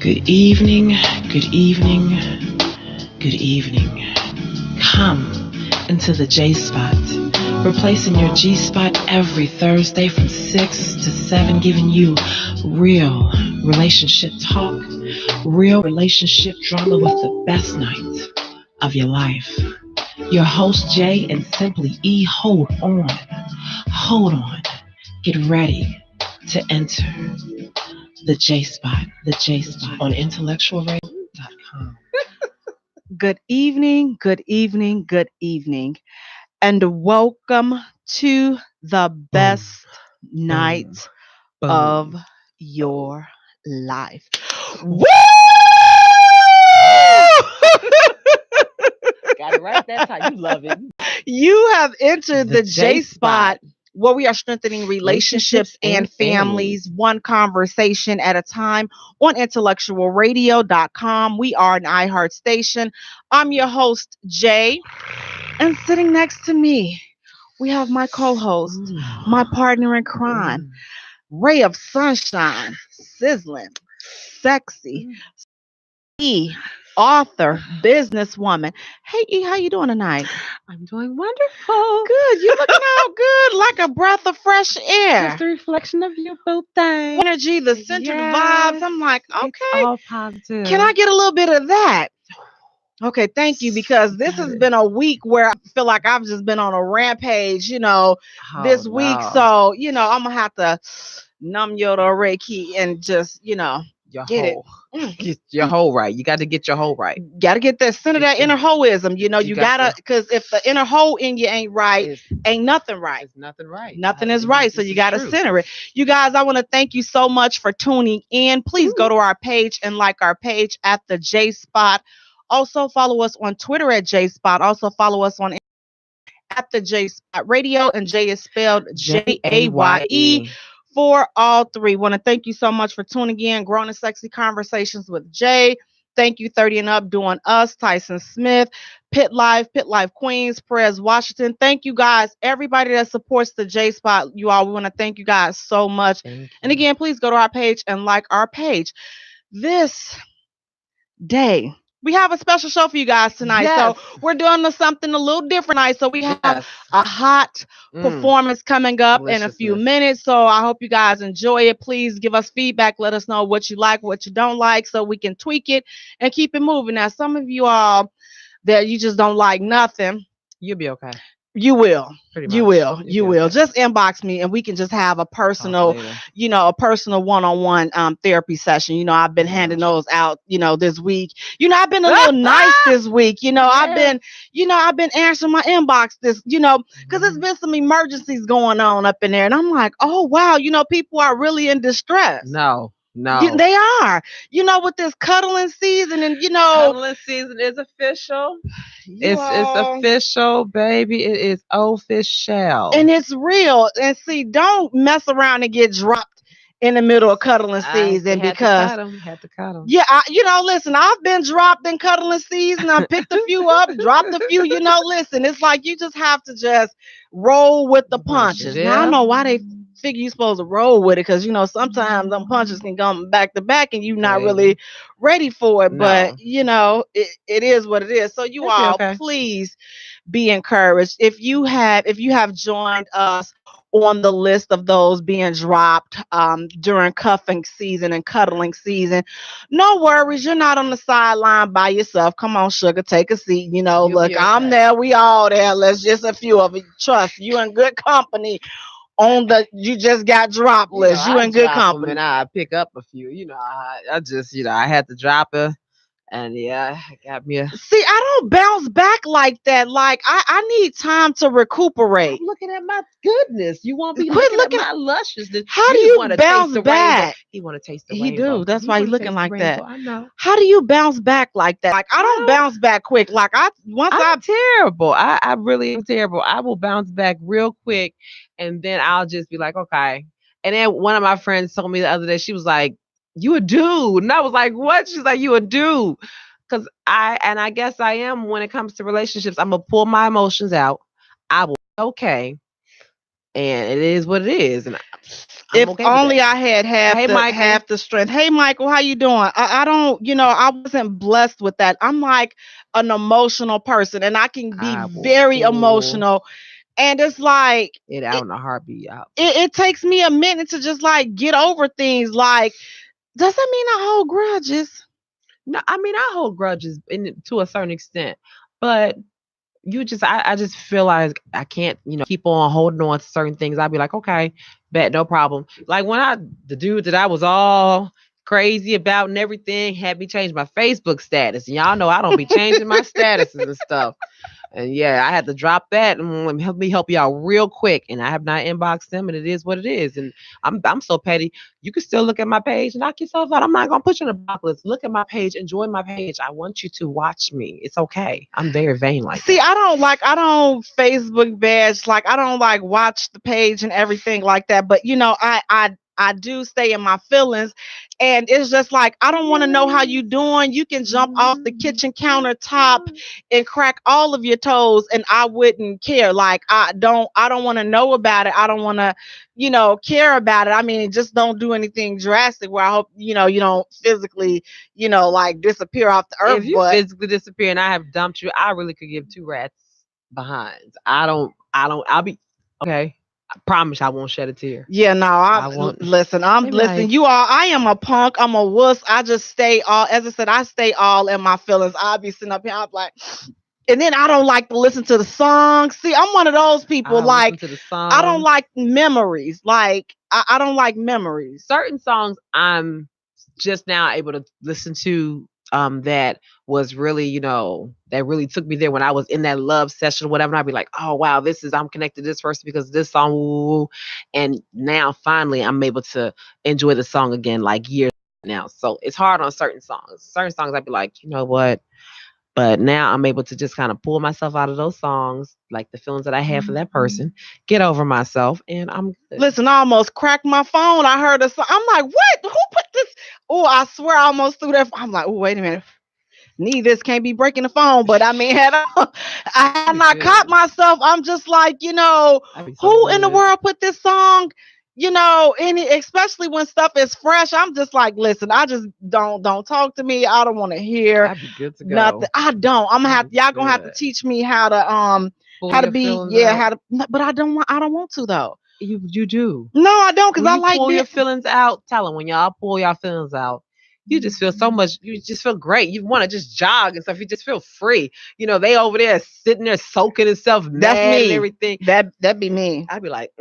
Good evening, good evening, good evening. Come into the J Spot. We're placing your G Spot every Thursday from 6 to 7, giving you real relationship talk, real relationship drama with the best night of your life. Your host, Jay, and Simply E, hold on, get ready to enter the J Spot on IntellectualRadio-Podcast. Good evening, good evening, good evening, and welcome to the best night of your life. Woo! Got it right that time. You love it. You have entered the J Spot, where we are strengthening relationships and families, one conversation at a time on IntellectualRadio.com. We are an iHeart station. I'm your host, Jay, and sitting next to me, we have my co-host, my partner in crime, ray of sunshine, sizzling, sexy, E, author, businesswoman. Hey, E, how you doing tonight? I'm doing wonderful. Good. You looking out good, like a breath of fresh air. Just the reflection of you, boo thing. Energy, the centered vibes. I'm like, okay. It's all positive. Can I get a little bit of that? Okay, thank you, because this has been a week where I feel like I've just been on a rampage, this week. So, I'm going to have to numb your Reiki and just, get whole. it. Get your whole right. You got to get your whole right. Got to get that center, that inner hoism. You got to, because if the inner hole in you ain't right, ain't nothing right. It's nothing right. Nothing is right. So you got to center it. You guys, I want to thank you so much for tuning in. Please go to our page and like our page at the J Spot. Also follow us on Twitter at J Spot. Also follow us on at the J Spot Radio, and Jay is spelled Jaye. For all three. Want to thank you so much for tuning in. Grown and Sexy Conversations with Jay. Thank you, 30 and Up, Doing Us, Tyson Smith, Pit Life Queens, Perez Washington. Thank you guys, everybody that supports the J Spot. You all, we want to thank you guys so much. And again, please go to our page and like our page. This day, we have a special show for you guys tonight. Yes. So we're doing something a little different tonight. So we have a hot performance coming up in a few minutes. So I hope you guys enjoy it. Please give us feedback. Let us know what you like, what you don't like, so we can tweak it and keep it moving. Now, some of you all that you just don't like nothing. You'll be okay. You will. You will. Just inbox me and we can just have a personal, a personal one-on-one therapy session. I've been handing those out, this week. I've been a little nice this week. I've been answering my inbox this, because there's been some emergencies going on up in there. And I'm like, oh, wow, people are really in distress. No. They are. With this cuddling season and, Cuddling season is official. It's official, baby. It is official. And it's real. And see, don't mess around and get dropped in the middle of cuddling season because had to cut them. Yeah, listen, I've been dropped in cuddling season. I picked a few up, dropped a few, listen, it's like you just have to just roll with the punches. Yeah. Now, I don't know why they figure you're supposed to roll with it, because sometimes them punches can come back to back and you're not really ready for it. No. But it is what it is. So you all please be encouraged. If you have joined us on the list of those being dropped during cuffing season and cuddling season, no worries. You're not on the sideline by yourself. Come on, sugar, take a seat. Look, I'm there. We all there. Let's just a few of you. Trust you in good company. On the you just got dropped list. You in good company. And I pick up a few. I just I had to drop her. And got me See, I don't bounce back like that. Like I need time to recuperate. I'm looking at my goodness. You won't be looking at my lusciousness. How do you bounce back? He want to taste the rainbow. He do. That's why he's looking like that. I know. How do you bounce back like that? Like I don't bounce back quick. Like I'm terrible. I really am terrible. I will bounce back real quick, and then I'll just be like, okay. And then one of my friends told me the other day, she was like, you a dude. And I was like, what? She's like, you a dude. Because I guess I am when it comes to relationships. I'm going to pull my emotions out. I will be okay. And it is what it is. And If okay with only that. I had Hey, Michael. half the strength. Hey, Michael, how you doing? I don't, I wasn't blessed with that. I'm like an emotional person, and I can be I will very pull emotional. And it's like it out in a heartbeat. Out. it takes me a minute to just like get over things. Like, does that mean I hold grudges? No, I mean I hold grudges to a certain extent, but I just feel like I can't, keep on holding on to certain things. I'd be like, okay, bet, no problem. Like when the dude that I was all crazy about and everything had me change my Facebook status. And y'all know I don't be changing my statuses and stuff. And yeah, I had to drop that and help me help y'all real quick. And I have not inboxed them, and it is what it is. And I'm so petty. You can still look at my page and knock yourself out. I'm not gonna put you in a block list. Look at my page, enjoy my page. I want you to watch me. It's okay. I'm very vain like See, that. I don't Facebook badge, like I don't like watch the page and everything like that. But I do stay in my feelings, and it's just like I don't want to know how you doing. You can jump off the kitchen countertop and crack all of your toes, and I wouldn't care. Like I don't want to know about it. I don't want to, care about it. I mean, just don't do anything drastic where I hope you don't physically, like disappear off the earth. If you But physically disappear and I have dumped you, I really could give two rats behinds. I'll be okay. I promise I won't shed a tear. yeah, no, I won't. listen. They be Listen. like, I am a punk. I'm a wuss. I just stay all. As I said, I stay all in my feelings. I'll be sitting up here. I'm like, and then I don't like to listen to the songs. See, I'm one of those people. I listen Like, to the I don't song. like memories. Like, I don't like memories. Certain songs I'm just now able to listen to that was really, that really took me there when I was in that love session or whatever. And I'd be like, oh wow, I'm connected to this person because of this song. Woo, woo, woo. And now finally I'm able to enjoy the song again like years now. So it's hard on certain songs. Certain songs I'd be like, you know what? But now I'm able to just kind of pull myself out of those songs, like the feelings that I had for that person, get over myself, and I'm good. Listen, I almost cracked my phone. I heard a song. I'm like, what? Who put this? Oh, I swear I almost threw that. I'm like, oh, wait a minute. Need this, can't be breaking the phone. But I mean, I had not caught myself. I'm just like, I'd be so who in the good. world put this song? Especially when stuff is fresh, I'm just like, listen, I just don't talk to me. I don't want to hear I'd be good to go. nothing. I don't. I'm gonna have y'all gonna have to Good. teach me how to Pull how to your be feelings out. how to. But I don't want to though. You do. No, I don't, because When I you like pull your being. feelings out, tell them when y'all pull your feelings out, you just feel so much. You just feel great. You want to just jog and stuff. You just feel free. They over there sitting there soaking themselves That's mad and me. everything. That be me. I'd be like,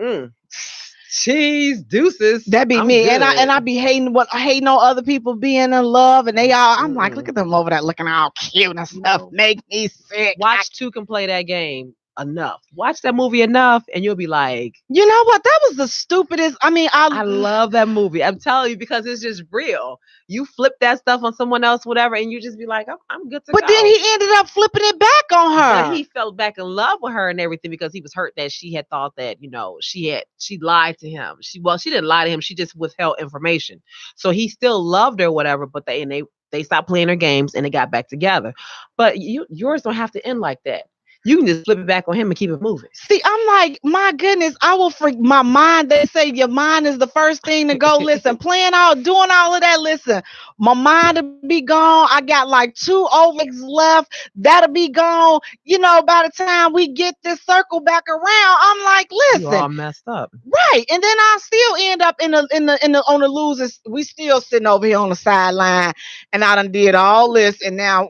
cheese deuces. That be I'm me. good. And I be hating on other people being in love, and they all. I'm like, look at them over there looking all cute and stuff. Make me sick. Watch two can play that game enough. Watch that movie enough, and you'll be like, you know what? That was the stupidest. I mean, I love that movie. I'm telling you because it's just real. You flip that stuff on someone else, whatever, and you just be like, I'm good to go. But then he ended up flipping it back on her. But he fell back in love with her and everything because he was hurt that she had thought that she lied to him. She didn't lie to him. She just withheld information. So he still loved her, whatever. But they stopped playing their games and they got back together. But yours don't have to end like that. You can just flip it back on him and keep it moving. See, I'm like, my goodness, I will freak my mind. They say your mind is the first thing to go. Listen, doing all of that. Listen, my mind will be gone. I got like 2 ovaries left. That'll be gone. By the time we get this circle back around, I'm like, listen, you all messed up, right? And then I still end up in the on the losers. We still sitting over here on the sideline, and I done did all this, and now.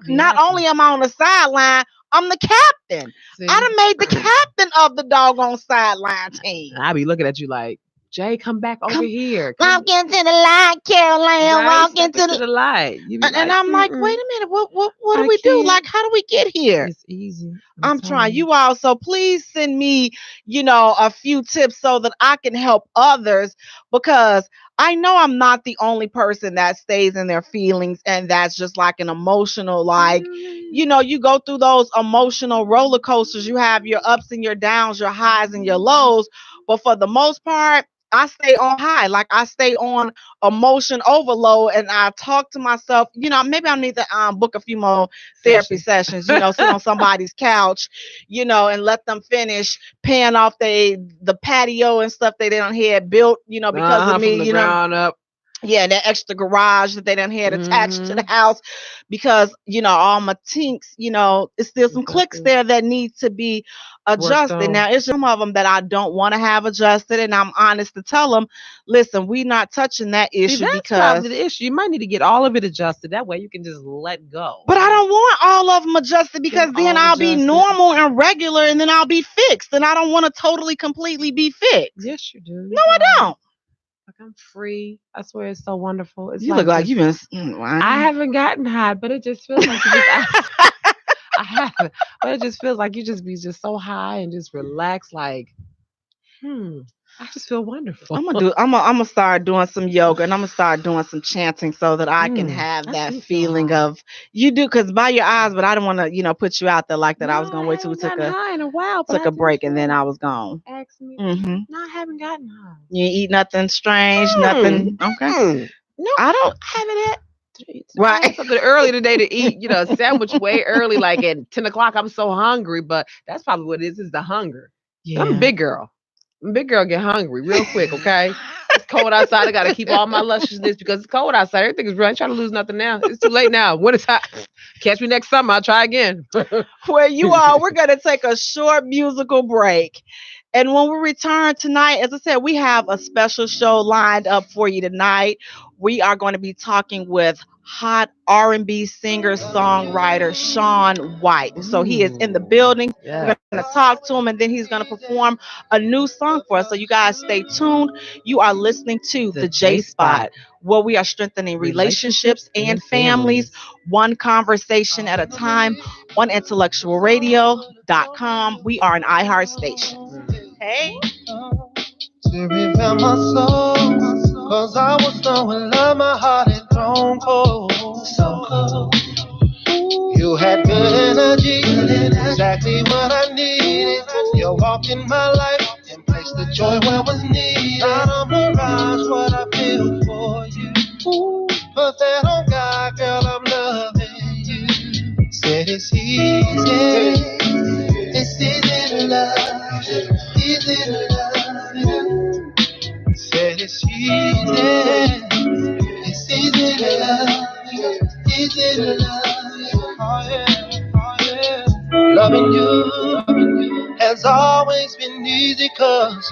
Not only am I on the sideline, I'm the captain. See? I done made the captain of the doggone sideline team. I be looking at you like, Jay, come back over here. Walk into the light, Caroline. Right, walk into the light. And I'm like, wait a minute. What do we do? Like, how do we get here? It's easy. I'm trying. You all. So please send me, a few tips so that I can help others, because I know I'm not the only person that stays in their feelings, and that's just like an emotional, like, you go through those emotional roller coasters. You have your ups and your downs, your highs and your lows. But for the most part, I stay on high, like I stay on emotion overload, and I talk to myself. Maybe I need to book a few more therapy sessions. Sit on somebody's couch, and let them finish paying off the patio and stuff they done had built, because of me, from the ground up. Yeah, that extra garage that they done had attached to the house, because all my tinks, it's still some clicks there that need to be adjusted. Now, it's some of them that I don't want to have adjusted, and I'm honest to tell them, listen, we not touching that issue. That's because probably the issue. You might need to get all of it adjusted. That way you can just let go. But I don't want all of them adjusted, because then I'll be normal and regular, and then I'll be fixed, and I don't want to totally, completely be fixed. Yes, you do. No, I don't. Like, I'm free. I swear, it's so wonderful. It's you look like you've been. I haven't gotten high, but it just feels like I haven't. But it just feels like you just be just so high and just relaxed. Like, I just feel wonderful. I'm gonna start doing some yoga, and I'm gonna start doing some chanting, so that I can have that feeling of you do. Because by your eyes, but I don't want to, put you out there like that. No, I was gonna wait till we took high in a while, a break, and then I was gone. Ask me. Mm-hmm. No, I haven't gotten high. You eat nothing strange, nothing. Okay. No, I haven't had. Right. I had something early today to eat, a sandwich way early, like at 10 o'clock. I'm so hungry, but that's probably what it is the hunger. Yeah. I'm a big girl. Big girl get hungry real quick, okay? It's cold outside. I got to keep all my lusciousness because it's cold outside. Everything is running. Trying to lose nothing now. It's too late now. When it's hot, catch me next summer. I'll try again. Where you are, we're going to take a short musical break. And when we return tonight, as I said, we have a special show lined up for you tonight. We are going to be talking with hot R&B singer, songwriter Sean White. So he is in the building. Yeah. We're going to talk to him, and then he's going to perform a new song for us. So you guys stay tuned. You are listening to the Jaye Spot, where we are strengthening relationships and families, one conversation at a time, on IntellectualRadio.com. We are an iHeart station. Hey. To reveal my soul, cause I was so in love, my heart had grown cold, so cold. You had good energy, exactly what I needed. You walked in my life and placed the joy where was needed. Not a mirage, what I feel for you. Put that on God, girl, I'm loving you. Said it's easy to love, easy to love you. Said it's easy to love you, easy to love you. Oh yeah. Loving you has always been easy, cause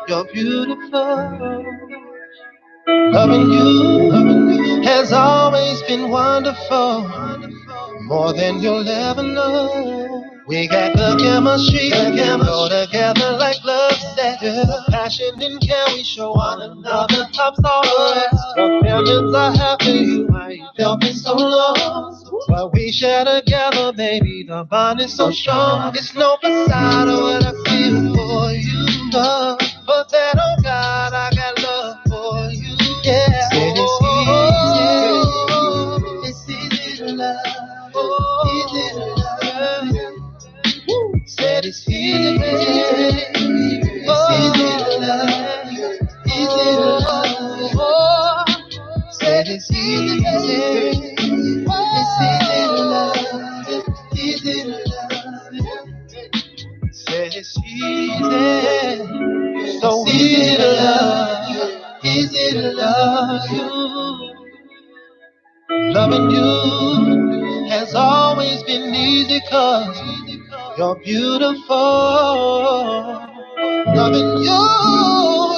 you're beautiful. Loving you has always been wonderful, more than you'll ever know. We got the chemistry, go together like love said. The passion and care we show one another tops all the rest. The feelings I have for you, I ain't felt in so long. What we share together, baby, the bond is so strong. It's no facade of what I feel for you, love. But that, oh God, I got love for you, yeah. Said it's easy to love, easy to love you. Said it's easy to love you, easy to love you. Said it's easy to love you, easy to love you. Said it's easy, so easy to love you, easy to love you. Loving you has always been easy, cause you're beautiful. Loving you,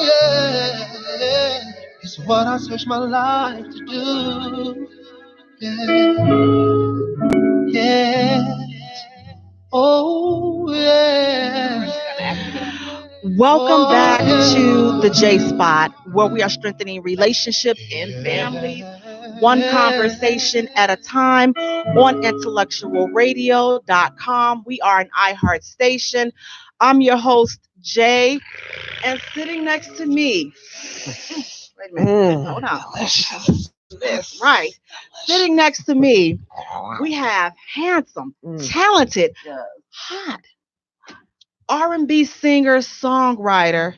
yeah, is what I search my life to do. Yeah. Oh, yeah. Welcome back to the Jaye Spot, where we are strengthening relationships and families, one conversation at a time, on IntellectualRadio.com. We are an iHeart station. I'm your host, Jaye, and sitting next to me, wait a minute, hold on. Delicious. Right. Sitting next to me, we have handsome, talented, hot R&B singer, songwriter,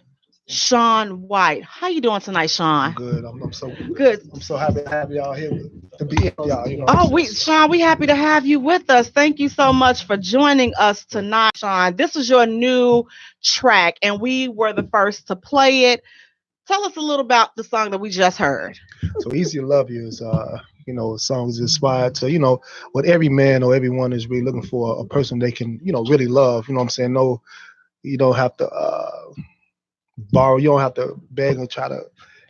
Sean White. How you doing tonight, I'm Sean? good. I'm so Good. I'm so happy to have y'all here to be with y'all. You know what Oh, I'm saying? Sean, we happy to have you with us. Thank you so much for joining us tonight, Sean. This is your new track, and we were the first to play it. Tell us a little about the song that we just heard. So Easy to Love You is songs inspired to, what every man or everyone is really looking for, a person they can, really love. You know what I'm saying? No, you don't have to borrow, you don't have to beg and try to,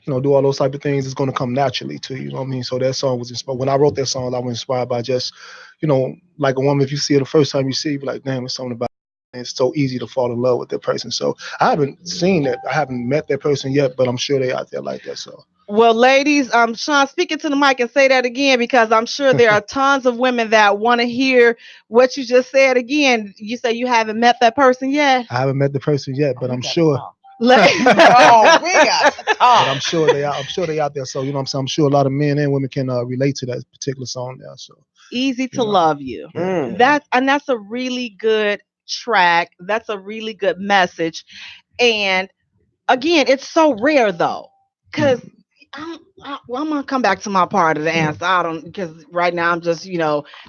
do all those type of things. It's gonna come naturally to you, you know what I mean? So that song was inspired. When I wrote that song, I was inspired by just, like a woman, if you see her the first time you see, you be like, damn, it's something about it. It's so easy to fall in love with that person. So I haven't seen that. I haven't met that person yet, but I'm sure they out there like that. So Well, ladies, Sean, speaking to the mic and say that again because I'm sure there are tons of women that want to hear what you just said again. You say you haven't met that person yet. I haven't met the person yet, but I'm sure. Oh, we got to But talk. I'm sure they are. I'm sure they out there. So I'm saying, I'm sure a lot of men and women can relate to that particular song there. So Easy to know. love you. That's a really good track. That's a really good message. And again, it's so rare though, because I'm gonna come back to my part of the answer. I don't because right now I'm just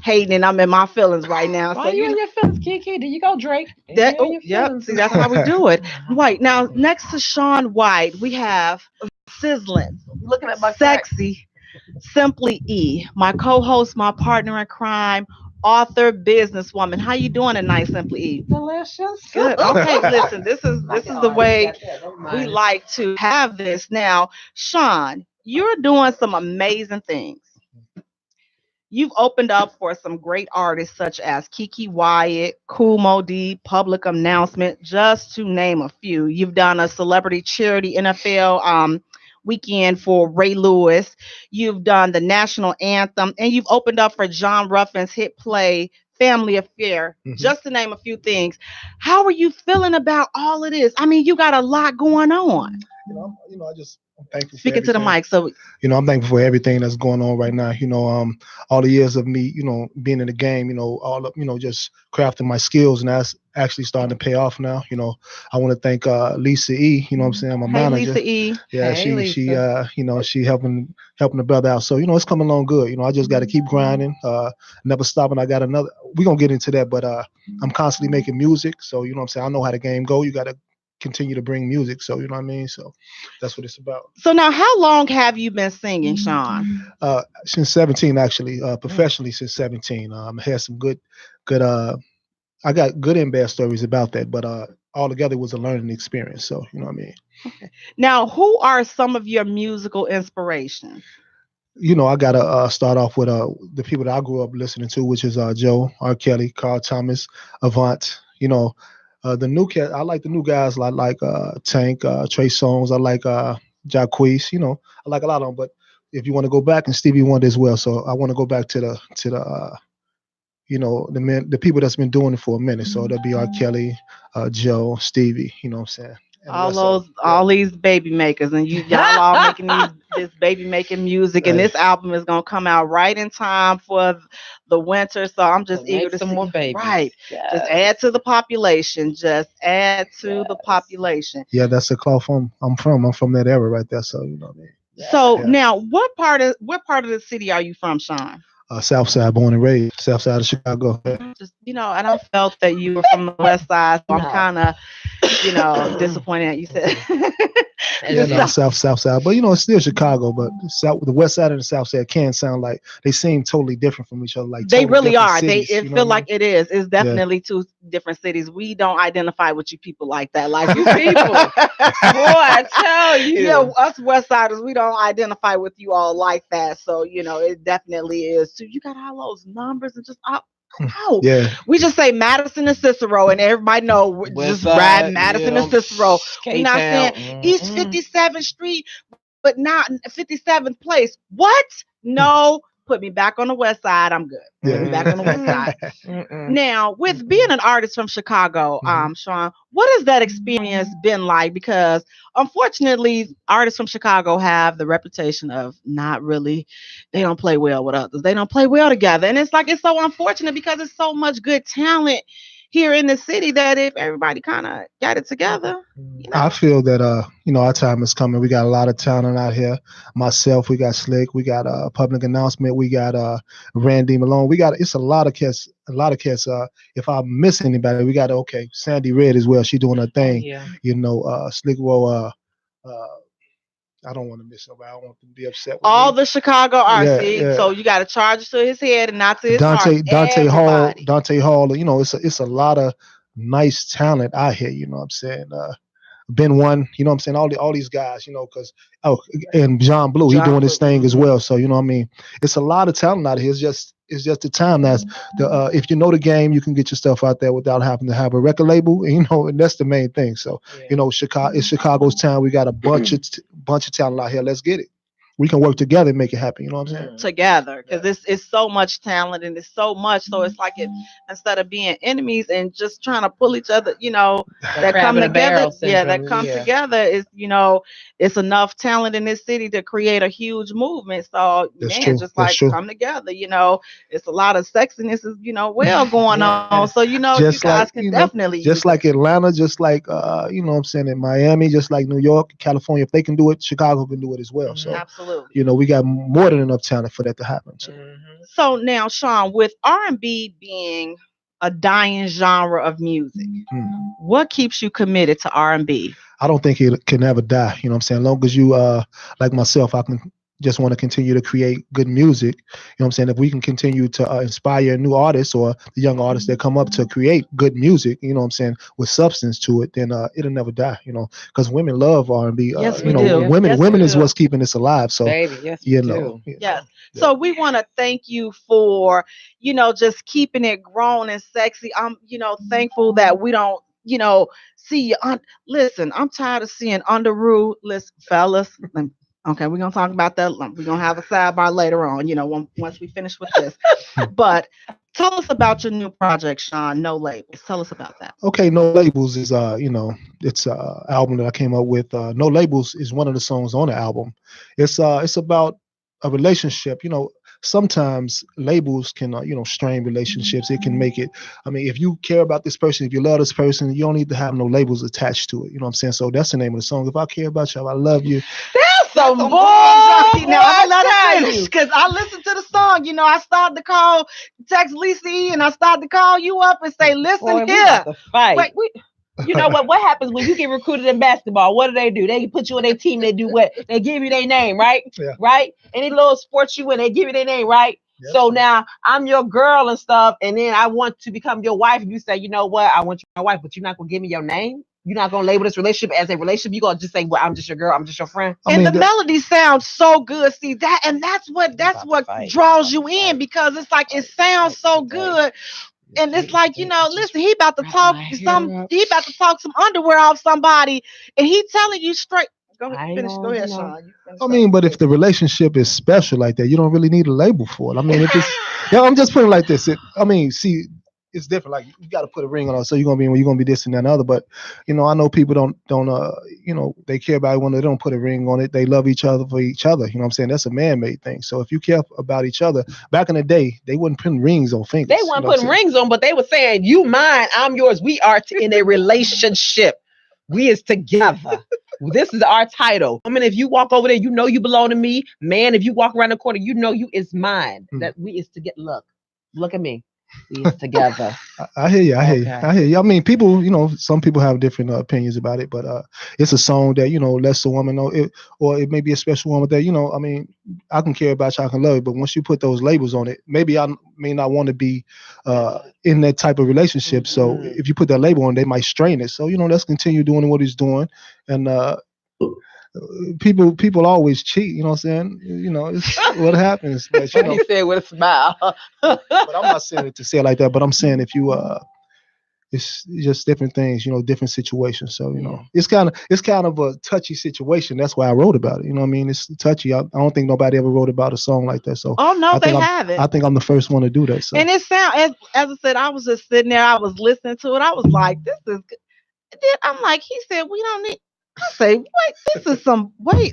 hating and I'm in my feelings right now. Why So you in your feelings, Kiki? There you go, Drake. that You in your yep. feelings. See, that's how we do it. Right now, next to Sean White, we have Sizzling, Looking at my Sexy, Simply E, my co-host, my partner in crime, author, businesswoman. How you doing tonight, Simply E? Delicious. Good. Okay, listen, this is the way we like to have this. Now, Sean, you're doing some amazing things. You've opened up for some great artists such as Kiki Wyatt, Kool Mo D, Public Announcement, just to name a few. You've done a celebrity charity NFL weekend for Ray Lewis. You've done the national anthem, and you've opened up for John Ruffin's hit play Family Affair, just to name a few things. How are you feeling about all of this? I mean, you got a lot going on. I'm thankful. Speaking to the mic, so I'm thankful for everything that's going on right now. All the years of me, being in the game, all of, just crafting my skills, and that's actually starting to pay off now. I want to thank Lisa E. You know what I'm saying, my manager. Lisa E. Yeah, she helping the brother out. So it's coming along good. I just got to keep grinding, never stopping. I got another. We're gonna get into that, but I'm constantly making music. So what I'm saying, I know how the game go. You got to continue to bring music. So you know what I mean. So that's what it's about. So now, how long have you been singing, Sean? Since 17, actually, professionally since 17. I had some good. I got good and bad stories about that, but all together it was a learning experience. So you know what I mean. Okay. Now, who are some of your musical inspirations? I gotta start off with the people that I grew up listening to, which is Joe, R. Kelly, Carl Thomas, Avant. The new cat. I like the new guys like Tank, Trey Songz. I like Jacquees. I like a lot of them. But if you want to go back, and Stevie Wonder as well. So I want to go back to the the people that's been doing it for a minute. So that'll be R. Kelly, Joe, Stevie. You know what I'm saying? All these baby makers, and y'all all making this baby making music, and this album is gonna come out right in time for the winter. So I'm just eager to some see more babies. Right, just add to the population. Just add to the population. Yeah, that's the cloth I'm from. I'm from that era right there. So you know what I mean. So now, what part of the city are you from, Sean? South Side, born and raised, South Side of Chicago. Just and I felt that you were from the West Side, so I'm kind of, disappointed that you said. South Side, but it's still Chicago. But the West Side and the South Side can sound like they seem totally different from each other. Like they really are. Cities, it feel like it is. It's definitely two different cities. We don't identify with you people like that. Like you people, boy, I tell you. Yeah, us West Siders, we don't identify with you all like that. So it definitely is. So you got all those numbers and just no. Yeah. We just say Madison and Cicero, and everybody know we're just ride Madison and Cicero. We're not saying East 57th Street, but not 57th place. What? No. Put me back on the West Side. I'm good. Put me back on the West Side. Now, with being an artist from Chicago, Sean, what has that experience been like? Because unfortunately, artists from Chicago have the reputation of not really, they don't play well with others. They don't play well together. And it's so unfortunate because it's so much good talent here in the city that if everybody kind of got it together, I feel that our time is coming. We got a lot of talent out here. Myself, we got Slick, we got Public Announcement, we got Randy Malone. It's a lot of cats. A lot of cats. If I miss anybody, we got Sandy Red as well. She doing her thing. Yeah. Slick Roll. I don't want to miss nobody. I don't want them to be upset with all me. the Chicago artists. Yeah. So you got to charge it to his head and not to his Dante heart. Dante Hall. Everybody. Dante Hall. It's a lot of nice talent out here. You know what I'm saying? Ben One, you know what I'm saying? All these guys, because and John Blue, he doing his thing as well. So it's a lot of talent out here. It's just the time that's if you know the game, you can get your stuff out there without having to have a record label, and that's the main thing. So Chicago, it's Chicago's town. We got a bunch of talent out here. Let's get it. We can work together and make it happen. You know what I'm saying? Together, because it's so much talent and it's so much. So it's like instead of being enemies and just trying to pull each other, that come together. That come together is, it's enough talent in this city to create a huge movement. So come together. It's a lot of sexiness is going on. So you guys can definitely just like Atlanta, just like what I'm saying, in Miami, just like New York, California. If they can do it, Chicago can do it as well. So absolutely. We got more than enough talent for that to happen. So now, Sean, with R&B being a dying genre of music, what keeps you committed to R&B? I don't think it can ever die. You know what I'm saying? As long as you, like myself, I can just want to continue to create good music. You know what I'm saying? If we can continue to inspire new artists or the young artists that come up to create good music, you know what I'm saying, with substance to it, then it'll never die, because women love R&B. Yes, we do. Women is what's keeping us alive. So, baby, yes, we do. Yes. Yeah. So we want to thank you for, just keeping it grown and sexy. I'm, thankful that we don't, see you. Listen, I'm tired of seeing Underoos. Listen, fellas. Okay, we're going to talk about that. We're going to have a sidebar later on, once we finish with this. But tell us about your new project, Sean, No Labels. Tell us about that. Okay, No Labels is, it's an album that I came up with. No Labels is one of the songs on the album. It's about a relationship. Sometimes labels can, strain relationships. It can make it. I mean, if you care about this person, if you love this person, you don't need to have no labels attached to it. You know what I'm saying? So that's the name of the song. If I care about you, if I love you. That's some bull. Now I'm gonna let it finish because I listened to the song. I started to text Lisa E, and I started to call you up and say, "Listen here." Wait, you know what? What happens when you get recruited in basketball? What do? They put you on their team. They do what? They give you their name, right? Yeah. Right? Any little sports you win, they give you their name, right? Yeah. So now I'm your girl and stuff, and then I want to become your wife. And you say, you know what? I want you my wife, but you're not gonna give me your name. You're not gonna label this relationship as a relationship. You're gonna just say, well, I'm just your girl. I'm just your friend. And the melody sounds so good. See that, and that's what draws you in, because it's like it sounds so good. And it's like, listen, he about to talk some underwear off somebody, and he telling you straight. Go ahead, Sean. But if the relationship is special like that, you don't really need a label for it. I mean, if it's, I'm just putting it like this. It's different. Like, you got to put a ring on it. So you're gonna be this and that and other. But I know people don't they care about it when they don't put a ring on it. They love each other for each other. You know what I'm saying? That's a man-made thing. So if you care about each other, back in the day, they wouldn't put rings on fingers. They weren't putting rings on, but they were saying, "You mine, I'm yours. We are in a relationship. We is together." This is our title. I mean, if you walk over there, you belong to me. Man, if you walk around the corner, you is mine. That we is to get look at me. We is together. I hear you. I hear you. I mean, people, some people have different opinions about it, but it's a song that, lets the woman know it, or it may be a special woman that, I can care about you, I can love you, but once you put those labels on it, maybe I may not want to be in that type of relationship. So if you put that label on, they might strain it. So, let's continue doing what he's doing. And people always cheat, you know what I'm saying? It's what happens. But, he said with a smile. But I'm not saying it to say it like that, but I'm saying if you it's just different things, different situations. So, it's kind of a touchy situation. That's why I wrote about it. You know what I mean? It's touchy. I don't think nobody ever wrote about a song like that. So they haven't. I think I'm the first one to do that. So. And it sounds, as I said, I was just sitting there, I was listening to it. I was like, this is good. Then I'm like, he said, we don't need. I say,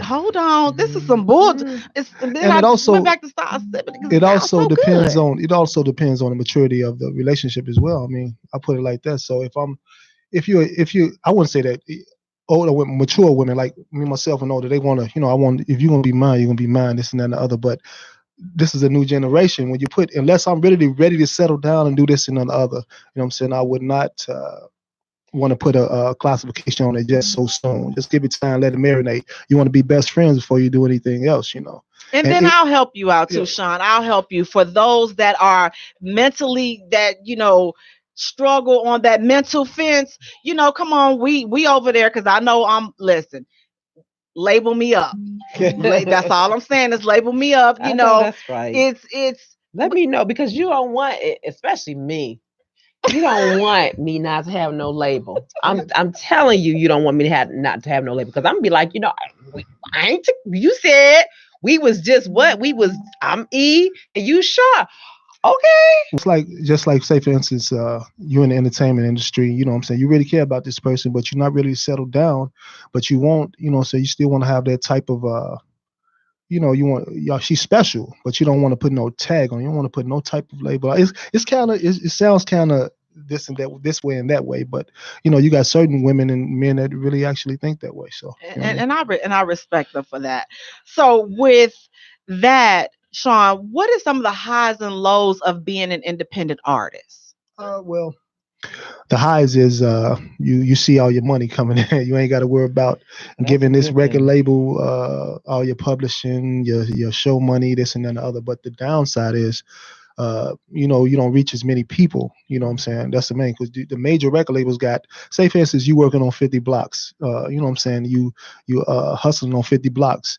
hold on, this is some bull. And then it also went back to start sipping because it also so depends good. on the maturity of the relationship as well. I mean, I put it like that. So if you I wouldn't say that older women, mature women like me myself and older, they want to, if you're gonna be mine, you're gonna be mine, this and that and the other. But this is a new generation. When you unless I'm really ready to settle down and do this and the other, what I'm saying, I would not want to put a classification on it just so soon. Just give it time, let it marinate. You want to be best friends before you do anything else, And then I'll help you out too, Sean. I'll help you for those that are mentally struggle on that mental fence. Come on, we over there because I know listen. Label me up. That's all I'm saying is label me up. That's right. It's. Let me know because you don't want it, especially me. You don't want me not to have no label. I'm telling you, you don't want me to not to have no label because I'm gonna be like, I ain't. You said we was just what we was. I'm E and you Shaw. Okay. It's like just like say for instance, you're in the entertainment industry. You know what I'm saying? You really care about this person, but you're not really settled down. But you won't. So you still want to have that type of you want she's special, but you don't want to put no tag on. You don't want to put no type of label. It's kind of it sounds kind of this and that, this way and that way, but you got certain women and men that really actually think that way. So I respect them for that. So with that, Sean, what are some of the highs and lows of being an independent artist? Well, the highs is you see all your money coming in. You ain't got to worry about giving this record label all your publishing, your show money, this and then the other. But the downside is, you don't reach as many people. You know what I'm saying? That's the main, because the major record labels got, say for instance, you working on 50 blocks. You know what I'm saying? You hustling on 50 blocks.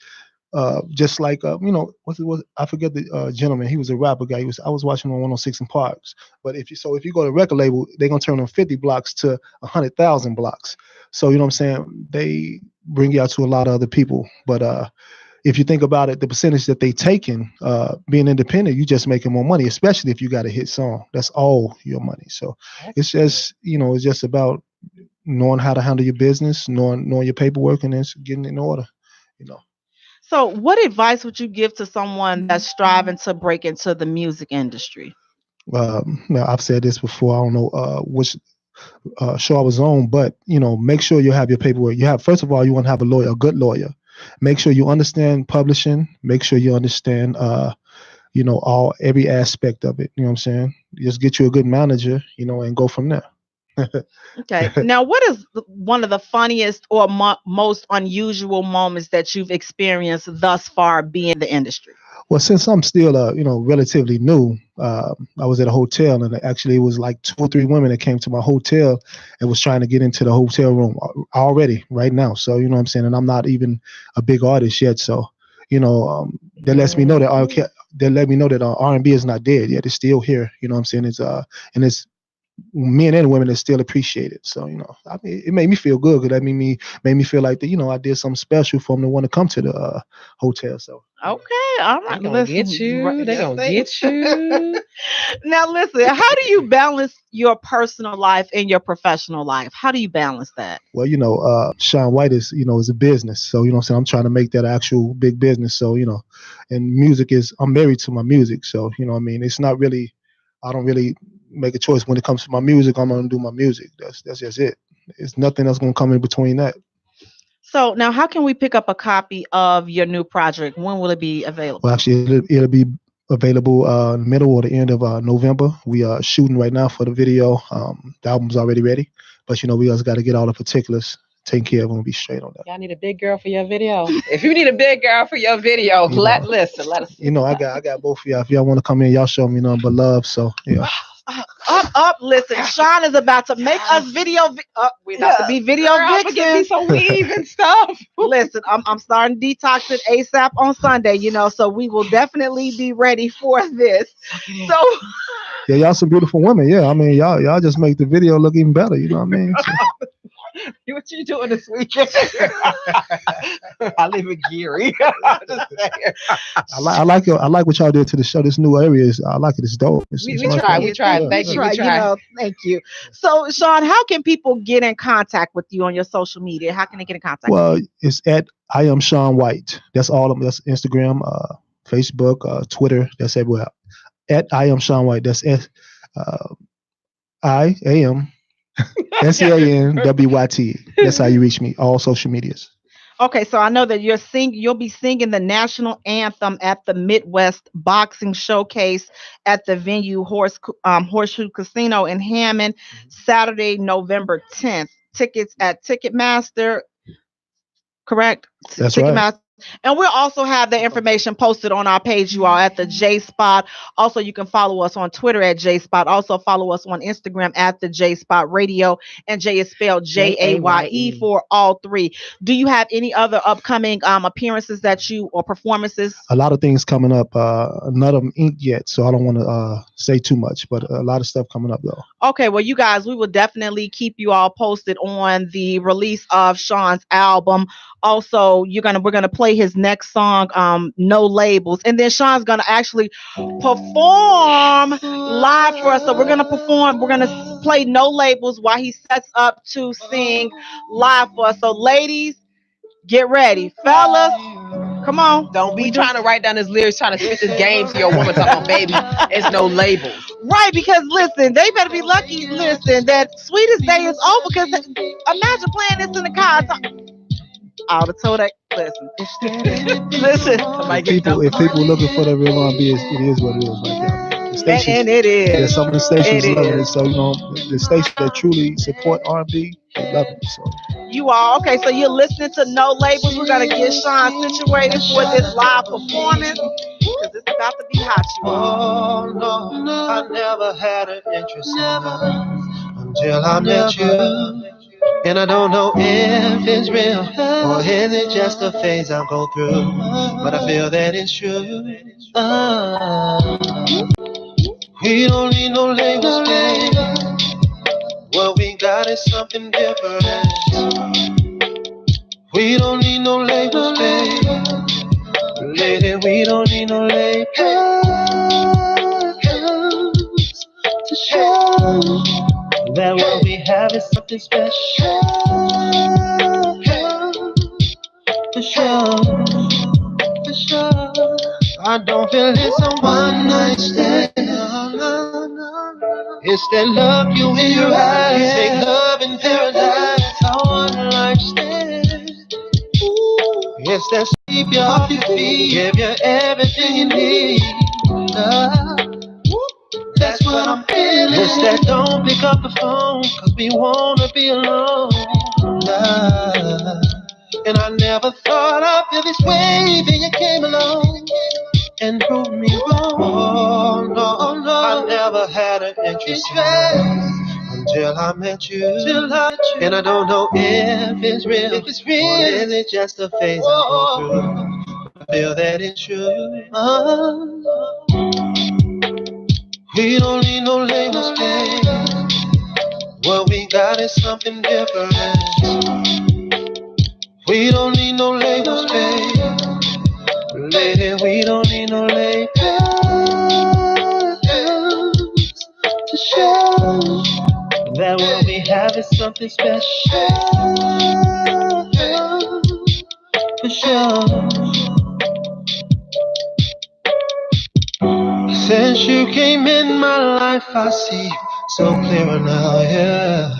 Just like I forget the gentleman. He was a rapper guy. I was watching on 106 in Parks. But if you go to a record label, they're gonna turn on 50 blocks to 100,000 blocks. So you know what I'm saying? They bring you out to a lot of other people. But if you think about it, the percentage that they taking, being independent, you just making more money, especially if you got a hit song. That's all your money. So it's just it's just about knowing how to handle your business, knowing your paperwork, and then getting it in order. So what advice would you give to someone that's striving to break into the music industry? Now I've said this before. I don't know which show I was on, but make sure you have your paperwork. First of all, you want to have a good lawyer. Make sure you understand publishing. Make sure you understand every aspect of it. You know what I'm saying? Just get you a good manager, and go from there. Okay. Now, what is one of the funniest or most unusual moments that you've experienced thus far being in the industry? Well, since I'm still, relatively new, I was at a hotel, and actually it was like 2 or 3 women that came to my hotel and was trying to get into the hotel room already right now. So, you know what I'm saying? And I'm not even a big artist yet. So, that lets me know that R&B is not dead yet. It's still here. You know what I'm saying? It's men and women that still appreciate it. So, I mean, it made me feel good because that made me feel like that, I did something special for them to want to come to the hotel. So. Okay, all right. They're gonna get you. They're gonna get you. Now, listen, how do you balance your personal life and your professional life? How do you balance that? Well, Sean White is a business. So, what I'm saying, I'm trying to make that actual big business. So, and music I'm married to my music. So, I mean, it's not really, I don't really make a choice when it comes to my music. I'm going to do my music. That's just it. It's nothing else going to come in between that. So now, how can we pick up a copy of your new project? When will it be available? Well, actually, it'll be available in the middle or the end of November. We are shooting right now for the video. The album's already ready, but we also got to get all the particulars taken care of and we'll be straight on that. Y'all need a big girl for your video. If you need a big girl for your video, let us. I got both of y'all. If y'all want to come in, y'all show me nothing but love. So yeah. Up, listen, Sean is about to make us video. We're about to be video vixens. Some weave and stuff. Listen, I'm starting detoxing ASAP on Sunday, so we will definitely be ready for this. So yeah, y'all some beautiful women. Yeah, I mean, y'all just make the video look even better. You know what I mean? So. What you doing this weekend? I live in Geary. Just saying. I like what y'all did to the show. This new area I like it. It's dope. We much tried. fun. We tried. Yeah. Thank you. We You tried. know, thank you. So, Sean, how can people get in contact with you on your social media? How can they get in contact? Well, it's at I am Sean White. That's all of them. That's Instagram, Facebook, Twitter. That's everywhere. At I am Sean White. That's I am SEANWYT. That's how you reach me. All social medias. Okay, so I know that you'll be singing the national anthem at the Midwest Boxing Showcase at the venue Horseshoe Casino in Hammond, Saturday, November 10th. Tickets at Ticketmaster, correct? That's Ticketmaster. right. And we'll also have the information posted on our page, you all, at the J Spot. Also, you can follow us on Twitter at J Spot. Also, follow us on Instagram at the J Spot Radio. And Jay is spelled Jaye for all three. Do you have any other upcoming appearances or performances? A lot of things coming up. None of them inked yet, so I don't want to say too much. But a lot of stuff coming up though. Okay, well, you guys, we will definitely keep you all posted on the release of Sean's album. Also, we're gonna play his next song, No Labels, and then Sean's gonna actually perform live for us. So we're gonna play No Labels while he sets up to sing live for us. So ladies, get ready, fellas. Come on. Don't be trying to write down his lyrics, trying to spit this game to your woman talking about, baby, it's no labels. Right, because listen, they better be lucky, listen, that Sweetest Day is over, because imagine playing this in the car. All the toe that, listen. If people looking for the real R&B, it is what it is right now. The stations, and it is. Yeah, some of the stations love it. So, the stations that truly support R&B, they love it. So. You all, okay, so you're listening to No Labels. We're going to get Sean situated for this live performance, because it's about to be hot, you all. Oh, no, I never had an interest in love until I met you. And I don't know if it's real or is it just a phase I go through, but I feel that it's true. We don't need no labels, babe. What we got is something different. We don't need no labels, babe. Lady, we don't need no labels to show that what we have is something special. For sure. I don't feel it's a one night stand. It's that look you in your eyes. Take love in paradise. A one night stand. It's that sweep you off your feet. Give you everything you need. Love. That's what I'm feeling. It's that don't pick up the phone, cause we wanna be alone. Love. And I never thought I'd feel this way, then you came along and proved me wrong. Oh no, I never had an interest in love until I met you. And I don't know if it's real, or is it just a phase I go through. I feel that it's true. We don't need no labels, babe. What we got is something different. We don't need no labels, babe. Lady, we don't need no labels to show that what we have is something special. For sure. Since you came in my life, I see so clearer now, yeah.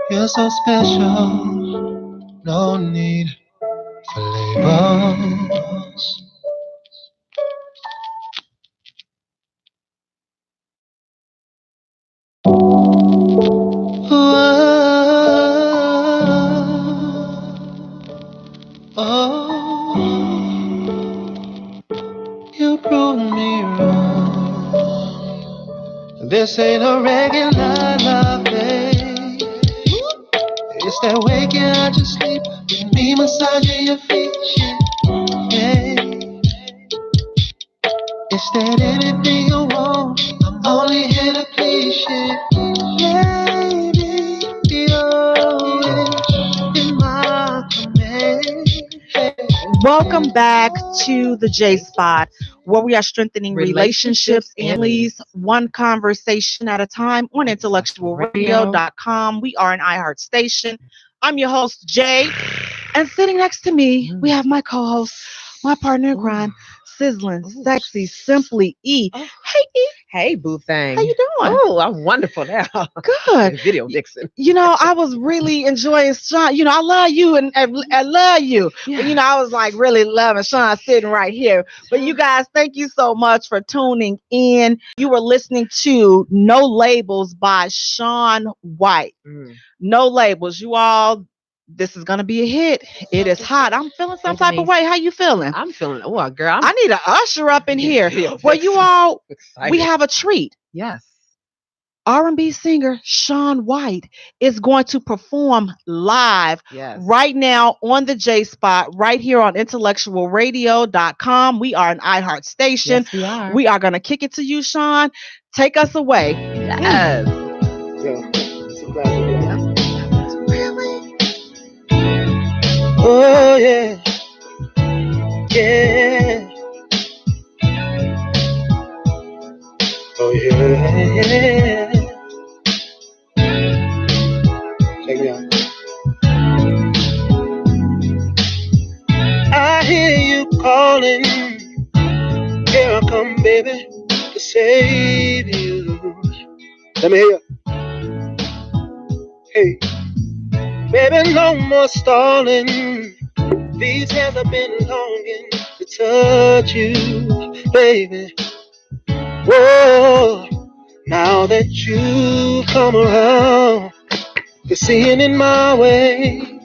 You're so special, no need for labels. You proved me wrong. This ain't a regular love, babe. It's that waking out your sleep with me massaging your feet, yeah. It's that anything you want, I'm only here to please you, baby. Oh. Welcome back to the J Spot, where we are strengthening relationships and families one conversation at a time on IntellectualRadio.com. We are an iHeart station. I'm your host, Jay, and sitting next to me, we have my co-host, my partner in crime, Sizzling, Sexy, Simply E. Hey, E. Hey, boo thing. How you doing? Oh, I'm wonderful now. Good. Video vixen. I was really enjoying Sean. I love you and I love you. Yeah. But, I was like really loving Sean sitting right here. But you guys, thank you so much for tuning in. You were listening to No Labels by Sean White. No Labels. You all, this is going to be a hit. It is hot. I'm feeling some type of way. How you feeling? I'm feeling, oh, girl. I need an usher up in here. Well, you all, we have a treat. Yes. R&B singer Sean White is going to perform live right now on the J Spot, right here on IntellectualRadio.com. We are an iHeart station. Yes, we are. We are going to kick it to you, Sean. Take us away. Yes. Yeah, it's a classic. Really? Oh, yeah. Yeah. Oh, yeah. Check me out. I hear you calling. Here I come, baby, to save you. Let me hear you. Hey, baby, no more stalling. These hands have been longing to touch you, baby. Whoa, now that you come around, you're seeing in my way.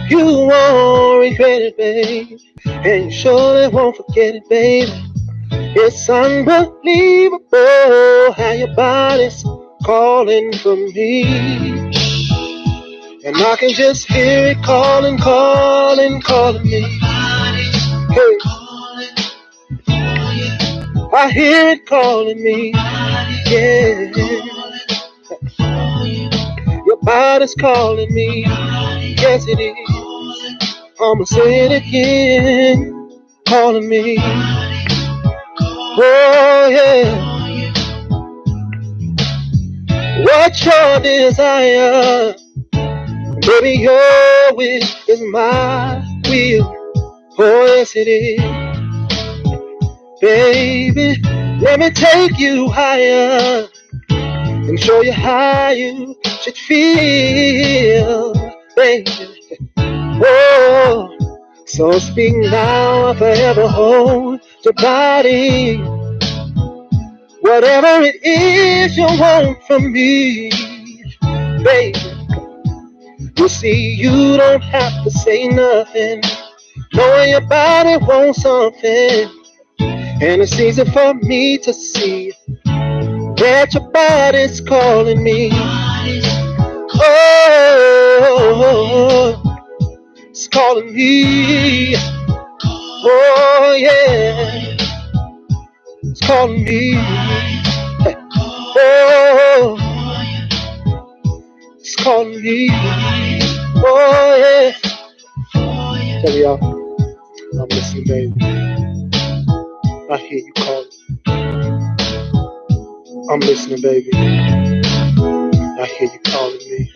You won't regret it, babe, and you surely won't forget it, baby. It's unbelievable how your body's calling for me. And I can just hear it calling, calling, calling me. Hey, I hear it calling me. Yeah, your body's calling me. Yes, it is. I'ma say it again, calling me. Oh, yeah. What's your desire? Baby, your wish is my will. Oh, yes, it is. Baby, let me take you higher and show you how you should feel, baby. Oh, so speak now or forever hold your body. Whatever it is you want from me, baby. You see, you don't have to say nothing. Knowing your body wants something. And it's easy for me to see that your body's calling me. Oh, it's calling me. Oh, yeah. It's calling me. Oh, it's calling me. Oh, yeah. Tell me y'all, I'm listening, baby. I hear you calling. I'm listening, baby. I hear you calling me.